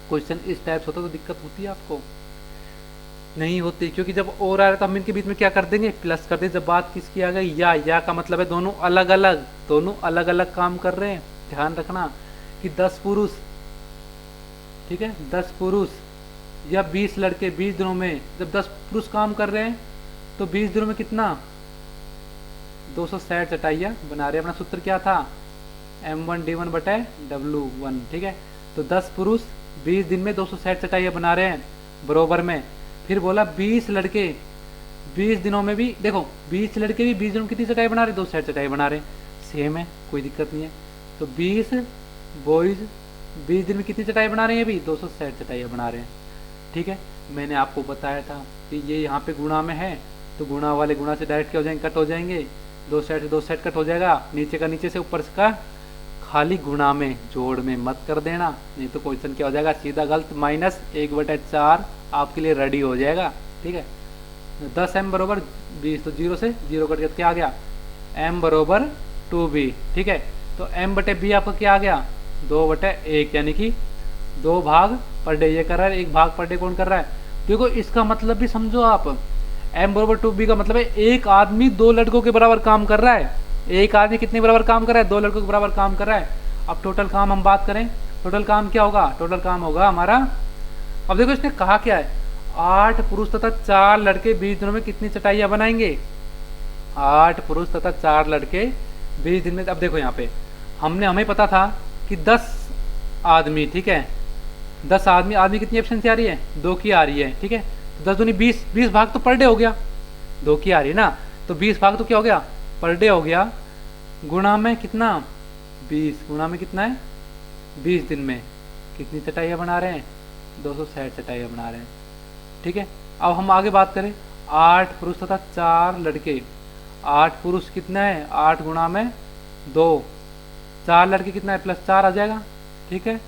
क्वेश्चन इस टाइप से होता तो दिक्कत होती है आपको, नहीं होती, क्योंकि जब और आ रहा है तो हम इनके बीच में क्या कर देंगे, प्लस कर देंगे। जब बात किसकी आ गई, या का मतलब है दोनों अलग अलग काम कर रहे हैं। ध्यान रखना कि 10 पुरुष, ठीक है, 10 पुरुष या 20 लड़के 20 दिनों में, जब 10 पुरुष काम कर रहे हैं तो 20 दिनों में कितना, 260 चटाइयाँ बना रहे हैं। अपना सूत्र क्या था, m1d1/w1। ठीक है, तो 10 पुरुष 20 दिन में 260 चटाइयाँ बना रहे हैं बरोबर में। फिर बोला 20 लड़के 20 दिनों में भी, देखो 20 लड़के भी 20 दिनों में कितनी चटाई बना रहे, 260 चटाई बना रहे हैं, सेम है, कोई दिक्कत नहीं है। तो 20 बॉयज़ 20 दिन में कितनी चटाई बना रहे हैं, अभी 260 चटाइयाँ बना रहे हैं। ठीक है, मैंने आपको बताया था कि ये यहाँ पे गुणा में है, तो गुणा वाले गुणा से डायरेक्ट क्या हो जाएंगे, कट हो जाएंगे, 260 से 260 कट हो जाएगा, नीचे का नीचे से ऊपर का खाली गुणा में, जोड़ में मत कर देना, नहीं तो क्वेश्चन क्या हो जाएगा, सीधा गलत, -1/4 आपके लिए रेडी हो जाएगा। ठीक है, 10m बरोबर 20, तो 0 से 0 कट गया, क्या आ गया, m बरोबर 2b। ठीक है, तो m/b आपका क्या आ गया, 2/1, यानी कि 2 भाग पर डे ये कर रहा है, 1 भाग पर डे कौन कर रहा है। देखो इसका मतलब भी समझो आप, m बरोबर 2b का मतलब है एक आदमी 2 लड़कों के बराबर काम कर रहा है। एक आदमी कितने बराबर काम कर रहा है, 2 लड़कों के बराबर काम कर रहा है। अब टोटल काम हम बात करें, टोटल काम क्या होगा, टोटल काम होगा हमारा, अब देखो इसने कहा क्या है, 8 पुरुष तथा 4 लड़के 20 दिनों में कितनी चटाइयाँ बनाएंगे, 8 पुरुष तथा 4 लड़के 20 दिन में। अब देखो यहाँ पे हमें पता था कि 10 आदमी, ठीक है, 10 आदमी कितनी एफिशिएंसी आ रही है, 2 की आ रही है। ठीक है, तो 10 दूनी 20, 20 भाग तो पर डे हो गया, 2 की आ रही है ना, तो 20 भाग तो क्या हो गया, पर डे हो गया, गुणा में कितना, 20 गुणा में कितना है, 20 दिन में कितनी चटाइयाँ बना रहे हैं, 260 चटाइयाँ बना रहे हैं। ठीक है, अब हम आगे बात करें, 8 पुरुष तथा 4 लड़के, 8 पुरुष कितना है, 8 गुणा में 2, 4 लड़के कितना है, +4 आ जाएगा। ठीक है,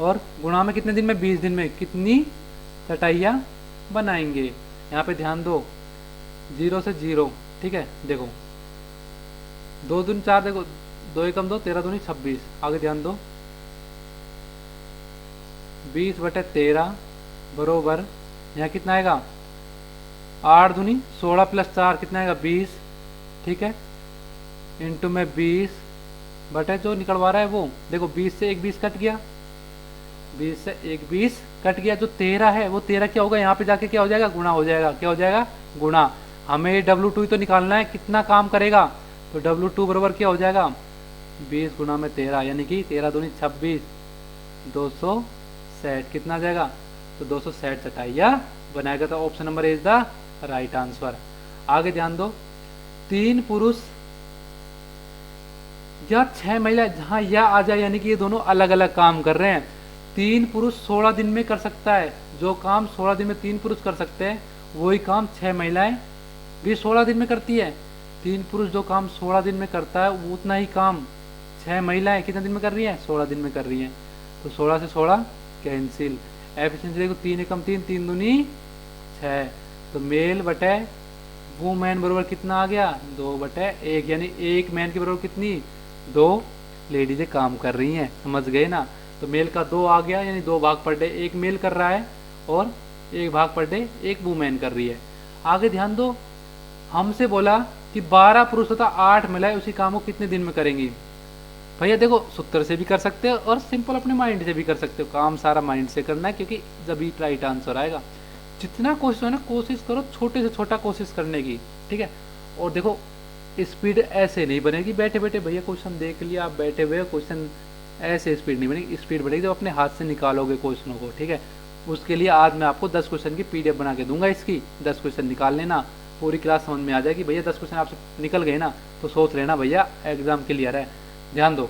और गुणा में कितने दिन में, 20 दिन में कितनी चटाइयाँ बनाएंगे। यहाँ पे ध्यान दो, 0 से 0। ठीक है, देखो 2 दूनी 4, देखो 2 एकम 2, 13 दूनी 26, आगे ध्यान दो, 20/13 बरोबर यहाँ कितना आएगा, 8 दूनी 16 + 4 कितना आएगा, 20। ठीक है, इंटू में 20 बटे जो निकलवा रहा है वो, देखो 20 से एक 20 कट गया, 20 से एक 20 कट गया। जो 13 है वो 13 क्या होगा, यहाँ पे जाके क्या हो जाएगा, गुणा हो जाएगा। क्या हो जाएगा, गुणा। हमें W2 तो निकालना है, कितना काम करेगा, तो W2 बराबर क्या हो जाएगा, 20 गुणा में 13, यानी कि 13 दूनी 26, 260 कितना आ जाएगा, तो 260 चटाइया बनाएगा। तो option number is the right answer. आगे ध्यान दो, 3 पुरुष या 6 महिला, जहां या आ जाए यानी कि ये दोनों अलग अलग काम कर रहे हैं। 3 पुरुष 16 दिन में कर सकता है, जो काम 16 दिन में 3 पुरुष कर सकते हैं वही काम 6 महिलाएं भी 16 दिन में करती है। 3 पुरुष जो काम 16 दिन में करता है वो उतना ही काम 6 महिलाएं कितने दिन में कर रही हैं, 16 दिन में कर रही हैं। तो 16 से 16 कैंसिल। एफिशिएंसी देखो 3 एकम 3, 3 दूनी 6, तो मेल बटे वुमेन बराबर कितना आ गया, 2/1, यानी एक मैन के बराबर कितनी, 2 लेडीजें काम कर रही हैं। समझ गए ना। तो मेल का 2 आ गया, यानी 2 भाग पर डे एक मेल कर रहा है और 1 भाग पर डे एक वुमेन कर रही है। आगे ध्यान दो, हमसे बोला कि 12 पुरुष तथा 8 महिलाएं उसी काम को कितने दिन में करेंगी। भैया देखो, सूत्र से भी कर सकते हो और सिंपल अपने माइंड से भी कर सकते हो। काम सारा माइंड से करना है, क्योंकि जब ही राइट आंसर आएगा। जितना कोशिश हो ना, कोशिश करो छोटे से छोटा कोशिश करने की, ठीक है। और देखो, स्पीड ऐसे नहीं बनेगी बैठे बैठे, भैया क्वेश्चन देख लिया आप बैठे हुए, क्वेश्चन ऐसे स्पीड नहीं बनेगी। स्पीड बढ़ेगी जब अपने हाथ से निकालोगे क्वेश्चनों को, ठीक है। उसके लिए आज मैं आपको 10 क्वेश्चन की PDF बना के दूंगा, इसकी 10 क्वेश्चन निकाल लेना, पूरी क्लास समझ में आ जाएगी। भैया 10 क्वेश्चन आपसे निकल गए ना, तो सोच लेना भैया एग्जाम क्लियर है। ध्यान दो,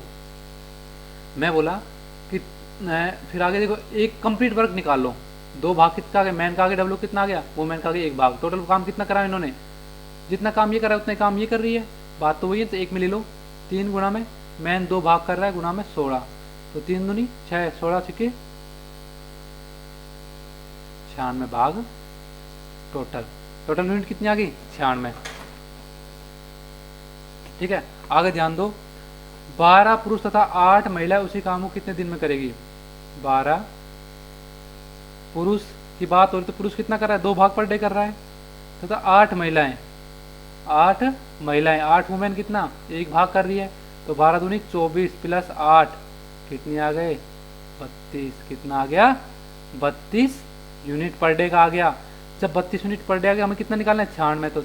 मैं बोला कि फिर आगे देखो, एक कंप्लीट वर्क निकाल लो। 2 भाग कितना आ गया, मैन का आगे W कितना आ गया, वुमेन का आगे 1 भाग। टोटल काम कितना करा इन्होंने, जितना काम ये करा है उतना काम ये कर रही है, बात तो वही है। तो 1 में ले लो, 3 गुणा में मैन 2 भाग कर रहा है, गुणा में 16, तो 3 दूनी 6, 16 छिके 96 भाग। टोटल यूनिट कितनी आ गई, 96। ठीक है। आगे ध्यान दो, 12 पुरुष तथा 8 महिलाएं उसी काम को कितने दिन में करेगी। 12 पुरुष की बात हो रही, तो पुरुष कितना कर रहा है, 2 भाग पर डे कर रहा है, तथा 8 महिलाएं, 8 वुमेन कितना, 1 भाग कर रही है। तो 12 दूनी 24 प्लस 8 कितनी आ गए, 32। कितना आ गया, 32 यूनिट पर डे का आ गया। जब 32 यूनिट पर डे आ गया, हमें कितना निकालना है, 96। तो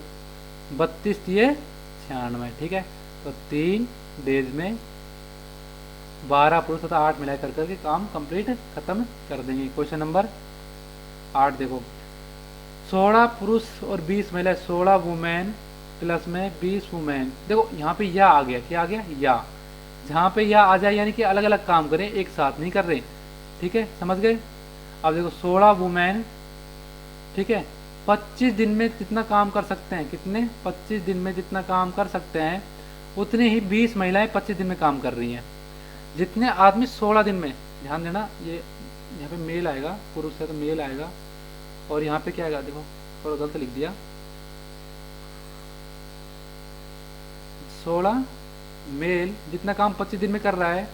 32 दिए 96, ठीक है। तो 3 डेज में 12 पुरुष तथा 8 मिलाकर करके काम कंप्लीट खत्म कर देंगे। क्वेश्चन नंबर 8 देखो, 16 पुरुष और 20 महिलाएं, 16 वुमेन प्लस में 20 वुमेन। देखो यहाँ पे या आ गया, क्या आ गया, या। जहाँ पे या आ जाए यानी कि अलग अलग काम करें, एक साथ नहीं कर रहे, ठीक है, समझ गए। अब देखो 16 वुमेन, ठीक है, 25 दिन में जितना काम कर सकते हैं, कितने, 25 दिन में जितना काम कर सकते हैं उतने ही 20 महिलाएं 25 दिन में काम कर रही हैं। जितने आदमी 16 दिन में, ध्यान देना, ये यहाँ पे मेल आएगा, पुरुष है तो मेल आएगा, और यहाँ पे क्या आएगा, देखो थोड़ा गलत लिख दिया, 16 मेल जितना काम 25 दिन में कर रहा है,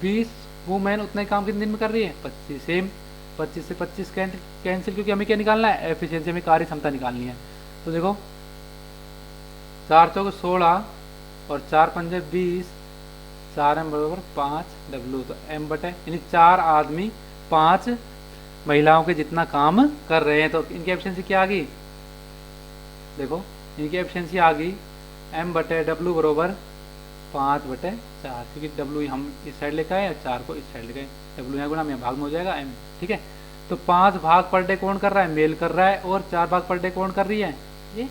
20 वुमेन उतना ही काम कितने दिन में कर रही है, 25। सेम 25 से 25 कैंसिल, क्योंकि हमें क्या निकालना है, एफिशिएंसी, हमें कार्य क्षमता निकालनी है। तो देखो 4 चौके 16 और 4 पंजे 20, 4 M बराबर 5 W। तो M बटे, यानी 4 आदमी 5 महिलाओं के जितना काम कर रहे हैं। तो इनकी एफिशिएंसी क्या आ गई, देखो इनकी एफिशिएंसी आ गई M बटे W बराबर 5/4, क्योंकि W हम इस साइड लेकर आए, 4 को इस साइड लेकर आए, W यहाँ गुना में भाग में हो जाएगा M, ठीक है। तो 5 भाग पर डे कौन कर रहा है, मेल कर रहा है, और 4 भाग पर डे कौन कर रही है, ये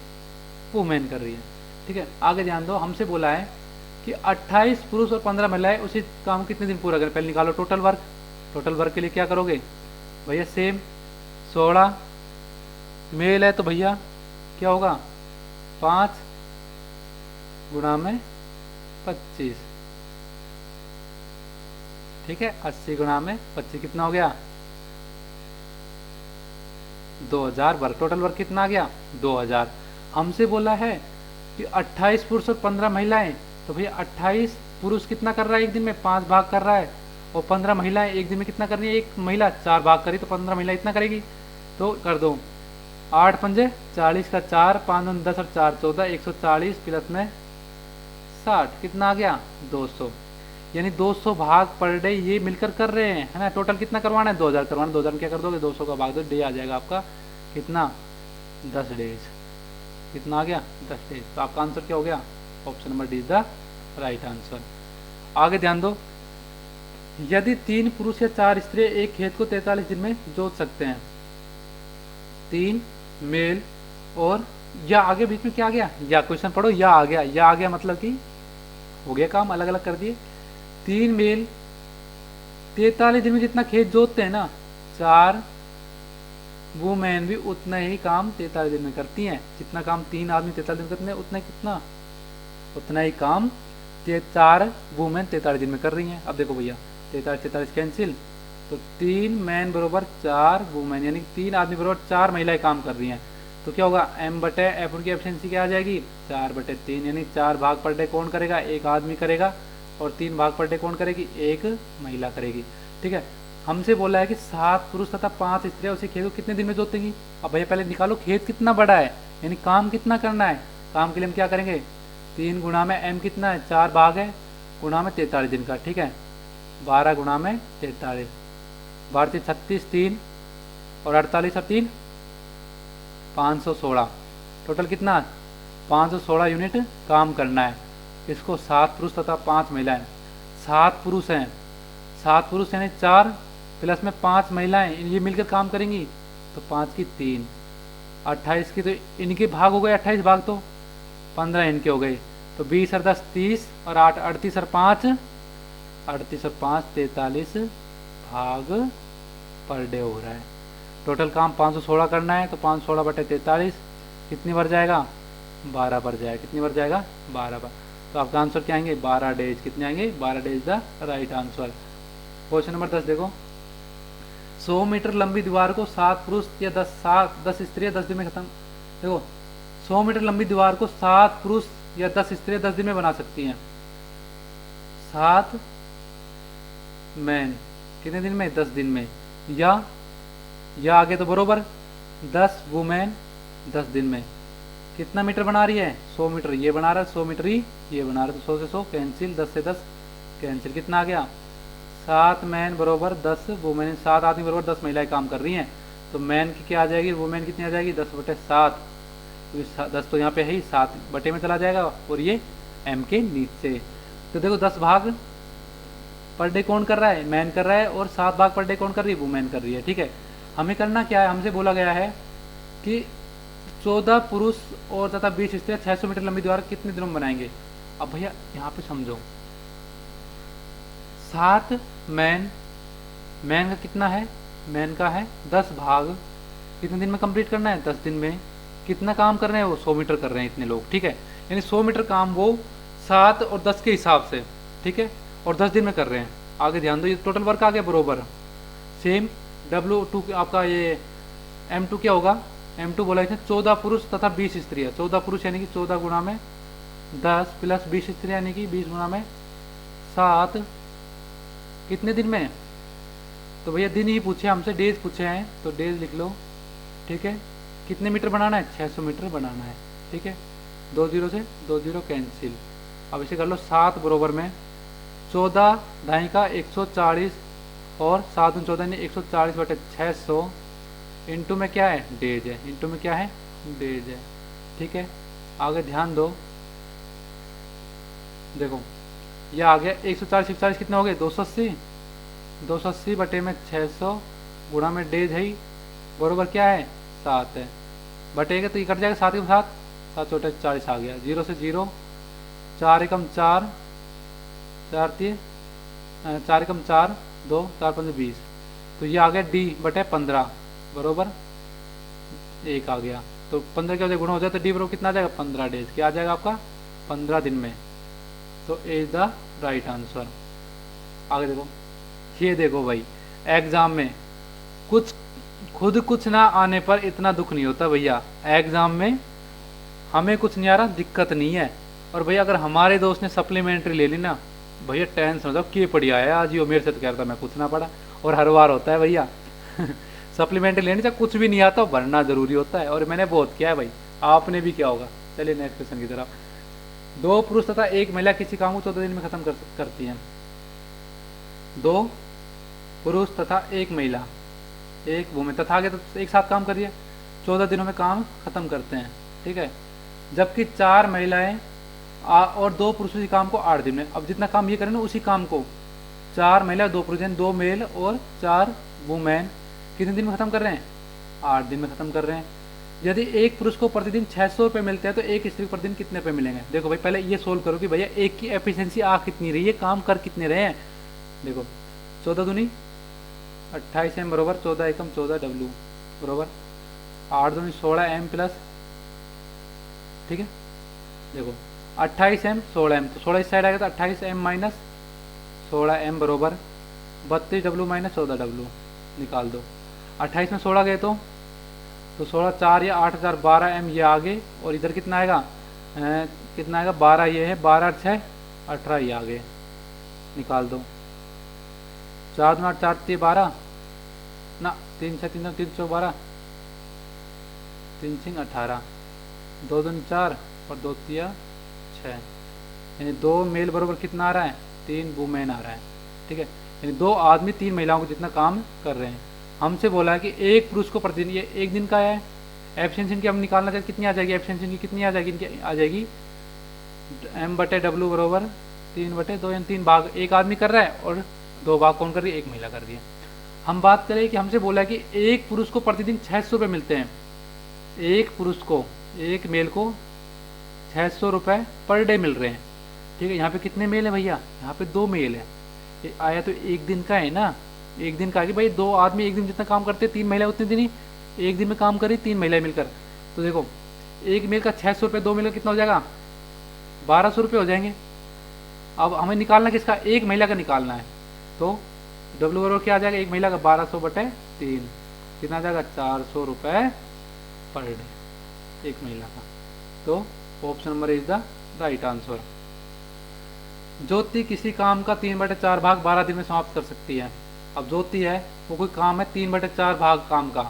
वुमेन कर रही है, ठीक है। आगे ध्यान दो, हमसे बोला है कि 28 पुरुष और 15 महिलाएं उसी काम कितने दिन पूरा करें। पहले निकालो टोटल वर्क। टोटल वर्क के लिए क्या करोगे भैया, सेम 16 मेल है तो भैया क्या होगा, 5 गुणा में 25, ठीक है। 80 गुणा में 25 कितना हो गया, 2000 वर्क। टोटल वर्क कितना आ गया, 2000। हमसे बोला है कि 28 पुरुष और 15 महिलाएं, तो भैया 28 पुरुष कितना कर रहा है एक दिन में, 5 भाग कर रहा है, और 15 महिलाएं एक दिन में कितना कर रही है, एक महिला 4 भाग करी, तो 15 महिला इतना करेगी। तो कर दो 8 पंजे 40 का 4, 5 दूनी 10 और 4 14, 140 प्लस में 60 कितना आ गया, 200। यानी 200 भाग पर डे ये मिलकर कर रहे हैं, है ना। टोटल कितना करवाना है, 2000 करवाना। 2000 में क्या कर दोगे, 200 का भाग दो, डे आ जाएगा आपका कितना, 10 डेज। कितना आ गया, 10 डेज। तो आपका आंसर क्या हो गया, option number D is the right answer. आगे ध्यान दो, यदि 3 पुरुष या 4 स्त्री एक खेत को 43 दिन में जोत सकते हैं, 3 मेल और या आगे बीच में क्या आ गया, या क्वेश्चन पढ़ो, या आ गया, या आ गया मतलब कि हो गया काम, अलग अलग कर दिए। 3 मेल 43 दिन में जितना खेत जोतते हैं ना, 4 वुमेन भी उतना ही काम 43 दिन में करती हैं। जितना काम 3 आदमी 43 दिन में करते हैं, उतना कितना, उतना ही काम 4 वुमेन 43 दिन में कर रही हैं। अब देखो भैया 43 कैंसिल, तो 3 मैन बरोबर 4 वुमेन, यानी 3 आदमी बरोबर 4 महिलाएं काम कर रही हैं। तो क्या होगा, m बटे एफ उनकी एफिशिएंसी क्या आ जाएगी, 4/3, यानी 4 भाग पर डे कौन करेगा, एक आदमी करेगा, और 3 भाग पर डे कौन करेगी, एक महिला करेगी। ठीक है, हमसे बोला है कि 7 पुरुष तथा 5 स्त्रियां उसी खेत को कितने दिन में जोतेंगी। अब भैया पहले निकालो खेत कितना बड़ा है, यानी काम कितना करना है। काम के लिए हम क्या करेंगे, 3 गुणा में m कितना है, 4 भाग है, गुणा में 43 दिन का। ठीक है, 12 गुणा में 43, 12 36, 3 और 48 और 3 516, टोटल कितना, 516 यूनिट काम करना है। इसको 7 पुरुष तथा 5 महिलाएं, 7 पुरुष हैं, 7 पुरुष यानी 4 प्लस में 5 महिलाएं, ये मिलकर काम करेंगी। तो 5 की 3, 28 की, तो इनके भाग हो गए 28 भाग, तो 15 इनके हो गए। तो 20 और 10 30 और 8 38 और 5 43 भाग पर डे हो रहा है। टोटल काम 516 करना है, तो 516/43 कितनी बार जाएगा, 12 बार जाएगा। कितनी बार जाएगा, 12 बार। तो आपका आंसर क्या आएंगे, 12 डेज। कितने आएंगे, 12 days the right answer. Question number 10 देखो, 100 मीटर लंबी दीवार को 7 पुरुष या 10 स्त्रियां 10 दिन में खत्म। देखो 100 मीटर लंबी दीवार को 7 पुरुष या 10 स्त्रियां 10 दिन में बना सकती हैं। 7 मैन कितने दिन में, 10 दिन में, या आगे तो बरोबर 10 वुमेन 10 दिन में। कितना मीटर बना रही है, 100 मीटर ये बना रहा है, 100 मीटर ही ये बना रहा है। तो 100 से 100 कैंसिल, 10 से 10 कैंसिल। कितना आ गया, 7 मैन बरोबर 10 वुमेन, 7 आदमी बरोबर 10 महिलाएं काम कर रही हैं। तो मैन की क्या आ जाएगी, वुमेन कितनी आ जाएगी, 10/7, 10 तो यहाँ पे है ही, 7 बटे में चला जाएगा, और ये m के नीचे। तो देखो 10 भाग पर डे कौन कर रहा है, मैन कर रहा है, और 7 भाग पर डे कौन कर रही है, वुमेन कर रही है। ठीक है, हमें करना क्या है, हमसे बोला गया है कि 14 पुरुष और तथा 20 स्त्रियां 600 मीटर लंबी दीवार कितने दिनों में बनाएंगे। अब भैया यहाँ पे समझो, 7 मैन का कितना है, मैन का है 10 भाग, कितने दिन में कंप्लीट करना है, 10 दिन में। कितना काम कर रहे हैं वो, 100 मीटर कर रहे हैं इतने लोग। ठीक है, यानी 100 मीटर काम वो 7 और 10 के हिसाब से, ठीक है, और 10 दिन में कर रहे हैं। आगे ध्यान दो, ये टोटल वर्क आ गया बरोबर सेम। W2 आपका ये M2 क्या होगा, M2 बोला इसने 14 पुरुष तथा 20 स्त्रियां। 14 पुरुष यानी कि 14 गुणा में 10 प्लस 20 स्त्रियां यानी कि 20 गुणा में 7, कितने दिन में। तो भैया दिन ही पूछे हमसे, डेज पूछे हैं, तो डेज लिख लो। ठीक है, कितने मीटर बनाना है, 600 मीटर बनाना है। ठीक है, 2 0 से 2 0 कैंसिल। अब इसे कर लो 7 बरोबर में 14 ढाई का 140 और 7 14 यानी 140/600 इंटू में क्या है, डेज है, इंटू में क्या है, डेज है। ठीक है, आगे ध्यान दो, देखो यह आ गया 140 कितने हो गए, 280 बटे में 600 गुणा में डेज है ही, बरोबर क्या है, 7 है। बटेगा तो ये कट जाएगा 7 के 7, 7 छोटे 40 आ गया। 0 से 0, 4 एकम 4, 4 एकम 4, 2 4 5 20। तो ये आ गया D बटे 15 बरोबर 1 आ गया। तो 15 क्या हो जाएगा, गुणा हो जाए तो D बरोबर कितना आ जाएगा, 15 डेज। क्या आ जाएगा आपका, 15 दिन में। तो ए इज द राइट आंसर। आगे देखो, ये देखो भाई, एग्जाम में कुछ ना आने पर इतना दुख नहीं होता भैया। एग्जाम में हमें कुछ नहीं आ रहा, दिक्कत नहीं है। और भैया अगर हमारे दोस्त ने सप्लीमेंट्री ले ली ना, भैया टेंशन हो जाओ, के पढ़िया है आज यो, मेरे से तो कह रहा था मैं कुछ ना पढ़ा, और हर बार होता है भैया। सप्लीमेंट्री लेनी चाहे कुछ भी नहीं आता, भरना जरूरी होता है, और मैंने बहुत किया है भाई, आपने भी क्या होगा। चलिए नेक्स्ट क्वेश्चन की तरफ। 2 पुरुष तथा 1 महिला किसी काम को 14 दिन में खत्म करती हैं। 2 पुरुष तथा 1 महिला, 1 वुमेन तथा आगे तो एक साथ काम करिए, 14 दिनों में काम खत्म करते हैं, ठीक है। जबकि 4 महिलाएं और 2 पुरुष इसी काम को 8 दिन में, अब जितना काम ये करें ना उसी काम को 4 महिला 2 पुरुष, 2 मेल और 4 वुमेन कितने दिन में खत्म कर रहे हैं, 8 दिन में खत्म कर रहे हैं। यदि एक पुरुष को प्रतिदिन 600 रुपये मिलते हैं तो एक स्त्री को प्रतिदिन कितने रुपये मिलेंगे। देखो भाई पहले ये सोल्व करो कि भैया एक की एफिशिएंसी आ कितनी रही है, काम कर कितने रहे हैं। देखो 14 दूनी 28 एम बरोबर 14 एकम 14 डब्ल्यू बरोबर 8 दूनी 16 एम प्लस, ठीक है। देखो 28 एम 16 एम, तो 16 इस साइड आएगा तो 28 एम माइनस 16 एम बरोबर 32 डब्ल्यू माइनस 14 डब्ल्यू, निकाल दो। 28 में 16 गए तो 16 4 या 8 4 12 एम ये आगे, और इधर कितना आएगा कितना आएगा 12 ये है, 12 6 18 ये आगे, निकाल दो। 4 2 8 4 3 12 ना 3 6 3 3 3 12 3 6 18, 2 2 4 और 2 3 6, यानी 2 मेल बरोबर कितना आ रहा है 3 वुमेन आ रहा है, ठीक है। यानी 2 आदमी 3 महिलाओं को जितना काम कर रहे हैं। हमसे बोला है कि एक पुरुष को प्रतिदिन, ये एक दिन का है, एफिशिएंसी इनकी हम निकालना चाहिए कितनी आ जाएगी, एफिशिएंसी इनकी कितनी आ जाएगी, इनकी आ जाएगी M/W बरोबर 3/2, यानी 3 भाग एक आदमी कर रहा है और 2 भाग कौन कर रही है, एक महिला कर रही है। हम बात करें कि हमसे बोला है कि एक पुरुष को प्रतिदिन 600 रुपये मिलते हैं, एक पुरुष को, एक मेल को 600 रुपये पर डे मिल रहे हैं, ठीक है। यहाँ पे कितने मेल है भैया, यहाँ पे 2 मेल है, ये आया तो एक दिन का है ना, एक दिन का कि भाई 2 आदमी एक दिन जितना काम करते हैं 3 महिला उतने दिन ही एक दिन में काम करी 3 महिलाएं मिलकर। तो देखो एक मेल का 600 रुपये, 2 मेल का कितना हो जाएगा 1200 रुपये हो जाएंगे। अब हमें निकालना किसका, एक महिला का निकालना है, तो डब्ल्यू बराबर क्या आ जाएगा, एक महिला का 1200/3 कितना आ जाएगा 400 रुपये पर डे एक महिला का। तो option number is the right answer. Jyoti किसी काम का 3/4 भाग 12 दिन में समाप्त कर सकती है। अब ज्योति है वो कोई काम है 3/4 भाग काम का,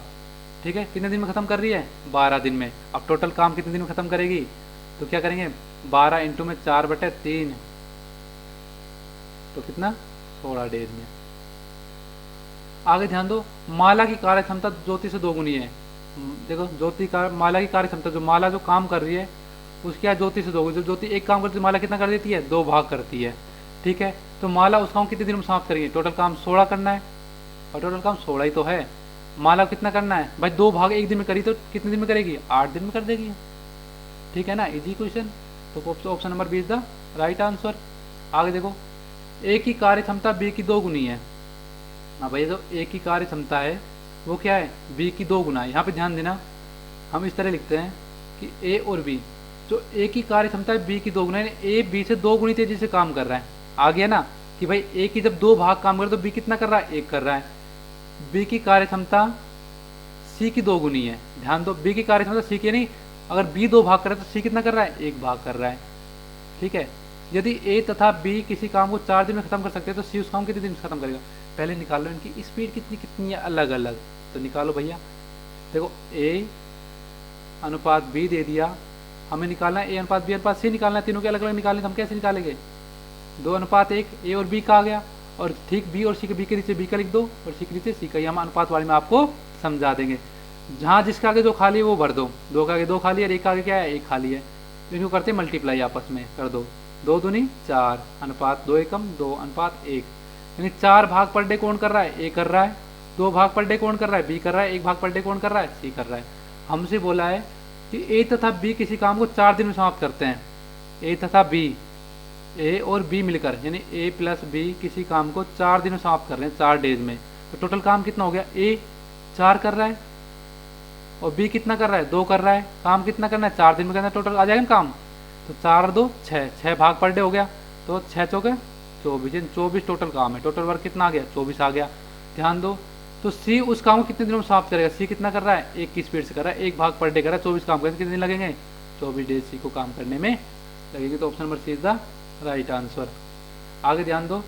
ठीक है, कितने दिन में खत्म कर रही है 12 दिन में। अब टोटल काम कितने दिन में खत्म करेगी, तो क्या करेंगे 12 इंटू में 4/3 तो कितना 16 डेज में। आगे ध्यान दो, माला की कार्य क्षमता ज्योति से 2 गुनी है। देखो ज्योति का माला की कार्य क्षमता, जो माला जो काम कर रही है उसकी क्या ज्योति से 2 गुनी। जो ज्योति एक काम करती है माला कितना कर देती है 2 भाग करती है, ठीक है। तो माला उस काम कितने दिन में समाप्त करेंगे, टोटल काम 16 करना है और टोटल काम 16 ही तो है। माला कितना करना है भाई 2 भाग एक दिन में करी तो कितने दिन में करेगी 8 दिन में कर देगी, ठीक है ना, इजी क्वेश्चन। तो option number B is the right answer. आगे देखो, ए की कार्य क्षमता बी की 2 गुनी है। हाँ भाई जो ए की कार्य क्षमता है वो क्या है बी की 2 गुना है। यहाँ पे ध्यान देना, हम इस तरह लिखते हैं कि ए और बी, जो ए की कार्य क्षमता है बी की 2 गुना है, ए बी से 2 गुनी तेजी से काम कर रहा है। आ गया ना कि भाई ए की जब 2 भाग काम करे तो बी कितना कर रहा है 1 कर रहा है। बी की कार्य क्षमता सी की 2 गुनी है। ध्यान दो, बी की कार्य क्षमता सी की नहीं, अगर बी 2 भाग करे तो सी कितना कर रहा है 1 भाग कर रहा है, ठीक है। यदि ए तथा बी किसी काम को 4 दिन में खत्म कर सकते हैं तो सी उस काम कितने दिन में खत्म करेगा। पहले निकाल लो इनकी स्पीड कितनी कितनी है अलग अलग, तो निकालो भैया। देखो ए अनुपात बी दे दिया, हमें निकालना है ए अनुपात बी अनुपात सी निकालना है, तीनों के अलग अलग निकालने, तो हम कैसे निकालेंगे 2:1 ए और बी का आ गया, और ठीक बी और सी के, बी के नीचे बी का लिख दो और सी के नीचे सी का, ये हम अनुपात वाले में आपको समझा देंगे। जहाँ जिसके आगे 2 खाली है वो भर दो, 2 का आगे 2 खाली है और 1 का आगे क्या है 1 खाली है, तो इनको करते मल्टीप्लाई आपस में कर दो, 2 दूनी 4 अनुपात 2 एकम 2 अनुपात 1, यानी 4 भाग पर डे कौन कर रहा है ए कर रहा है, 2 भाग पर डे कौन कर रहा है बी कर रहा है, 1 भाग पर डे कौन कर रहा है सी कर रहा है। हमसे बोला है कि ए तथा बी किसी काम को 4 दिन में समाप्त करते हैं। ए तथा बी, ए और बी मिलकर, यानी ए प्लस बी किसी काम को 4 दिन में समाप्त कर रहे हैं 4 डेज में, तो टोटल काम कितना हो गया, ए 4 कर रहा है और बी कितना कर रहा है 2 कर रहा है, काम कितना करना है 4 दिन में करना है, टोटल आ जाएगा ना काम, तो 4 और 2 6, 6 भाग पर डे हो गया, तो 6 चौके 24, 24 टोटल काम है, टोटल वर्क कितना आ गया 24 आ गया। ध्यान दो, तो सी उस काम को कितने दिनों में समाप्त करेगा, सी कितना कर रहा है 1 की स्पीड से कर रहा है, 1 भाग पर डे कर रहा है, 24 काम करने कितने दिन लगेंगे 24 डेज सी को काम करने में लगेंगे, तो option number C is the right answer. आगे ध्यान दो,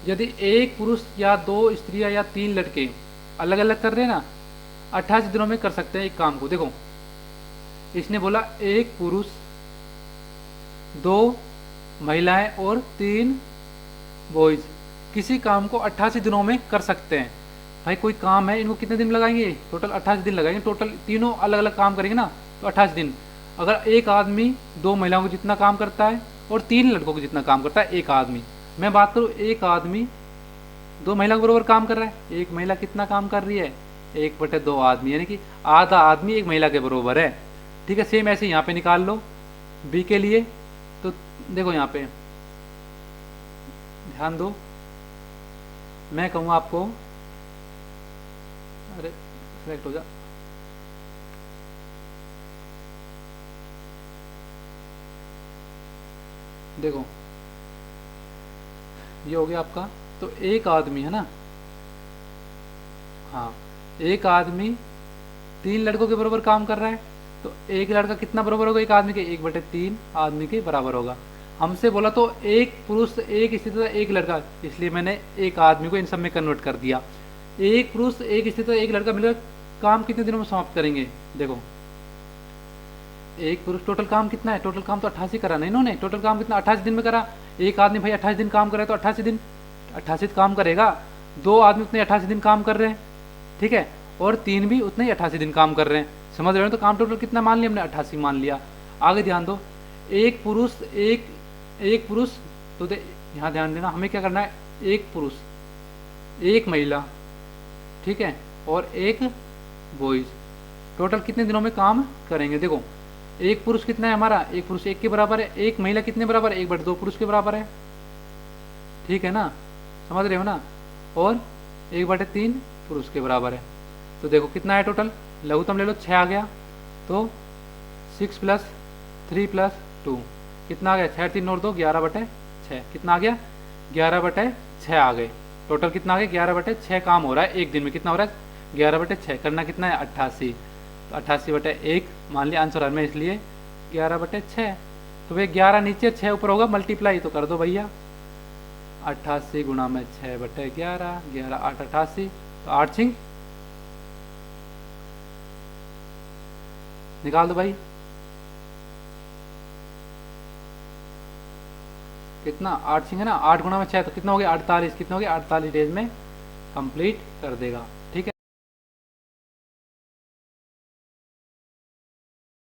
यदि एक पुरुष या 2 स्त्रियां या 3 लड़के अलग अलग कर रहे हैं ना 28 दिनों में कर सकते हैं एक काम को। देखो इसने बोला एक पुरुष 2 महिलाएं और 3 बॉयज किसी काम को 88 दिनों में कर सकते हैं। भाई कोई काम है, इनको कितने दिन लगाएंगे? टोटल 88 दिन लगाएंगे। टोटल तीनों अलग अलग काम करेंगे ना, तो 88 दिन। अगर एक आदमी 2 महिलाओं को जितना काम करता है और 3 लड़कों को जितना काम करता है एक आदमी, मैं बात करूँ एक आदमी 2 महिला के बराबर काम कर रहा है, एक महिला कितना काम कर रही है? 1/2 आदमी, यानी कि आधा आदमी एक महिला के बराबर है। ठीक है, सेम ऐसे यहाँ पे निकाल लो बी के लिए। तो देखो यहाँ पे ध्यान दो, मैं कहूँगा आपको, अरे सेलेक्ट हो जा, देखो ये हो गया आपका। तो एक आदमी है ना, हाँ एक आदमी 3 लड़कों के बराबर काम कर रहा है, तो एक लड़का कितना बराबर होगा एक आदमी के? 1/3 आदमी के बराबर होगा। हमसे बोला तो एक पुरुष एक स्त्री तथा एक लड़का, इसलिए मैंने एक आदमी को इन सब में कन्वर्ट कर दिया। एक पुरुष एक स्त्री तथा एक लड़का मिलकर काम कितने दिनों में समाप्त करेंगे? देखो एक पुरुष, टोटल काम कितना है? टोटल काम तो 88 करा ना इन्होंने, टोटल काम कितना 88 दिन में करा। एक आदमी भाई 88 दिन काम करे तो 88 दिन 88 काम करेगा। 2 आदमी उतने 88 दिन काम कर रहे हैं, ठीक है, और 3 भी उतने ही 88 दिन काम कर रहे हैं। समझ रहे हो? तो काम टोटल कितना मान लिया हमने? 88 मान लिया। आगे ध्यान दो, एक पुरुष एक पुरुष, तो यहाँ ध्यान देना, हमें क्या करना है? एक पुरुष एक महिला, ठीक है, और एक बॉयज, टोटल कितने दिनों में काम करेंगे? देखो एक पुरुष कितना है हमारा? एक पुरुष 1 के बराबर है। एक महिला कितने बराबर है? 1/2 पुरुष के बराबर है, ठीक है ना, समझ रहे हो ना, और 1/3 पुरुष के बराबर है। तो देखो कितना है टोटल, लघुत्तम ले लो 6 आ गया, तो 6 + 3 + 2 कितना आ गया? 6 3 और 2 11/6, कितना आ गया? 11/6 आ गए। टोटल कितना आ गया? 11/6 काम हो रहा है एक दिन में। कितना हो रहा है? 11/6। करना कितना है? 88, तो 88/1 मान लिया आंसर में, इसलिए 11/6। तो भाई 11 नीचे 6 ऊपर होगा, मल्टीप्लाई तो कर दो भैया, 88 गुणा में 6/11, 11 8 88, तो 8 सिंह निकाल दो भाई, कितना? 8 सिंह है ना, 8 गुणा में 6 तो कितना हो गया? 48, कितना हो गया? 48 डेज में कंप्लीट कर देगा।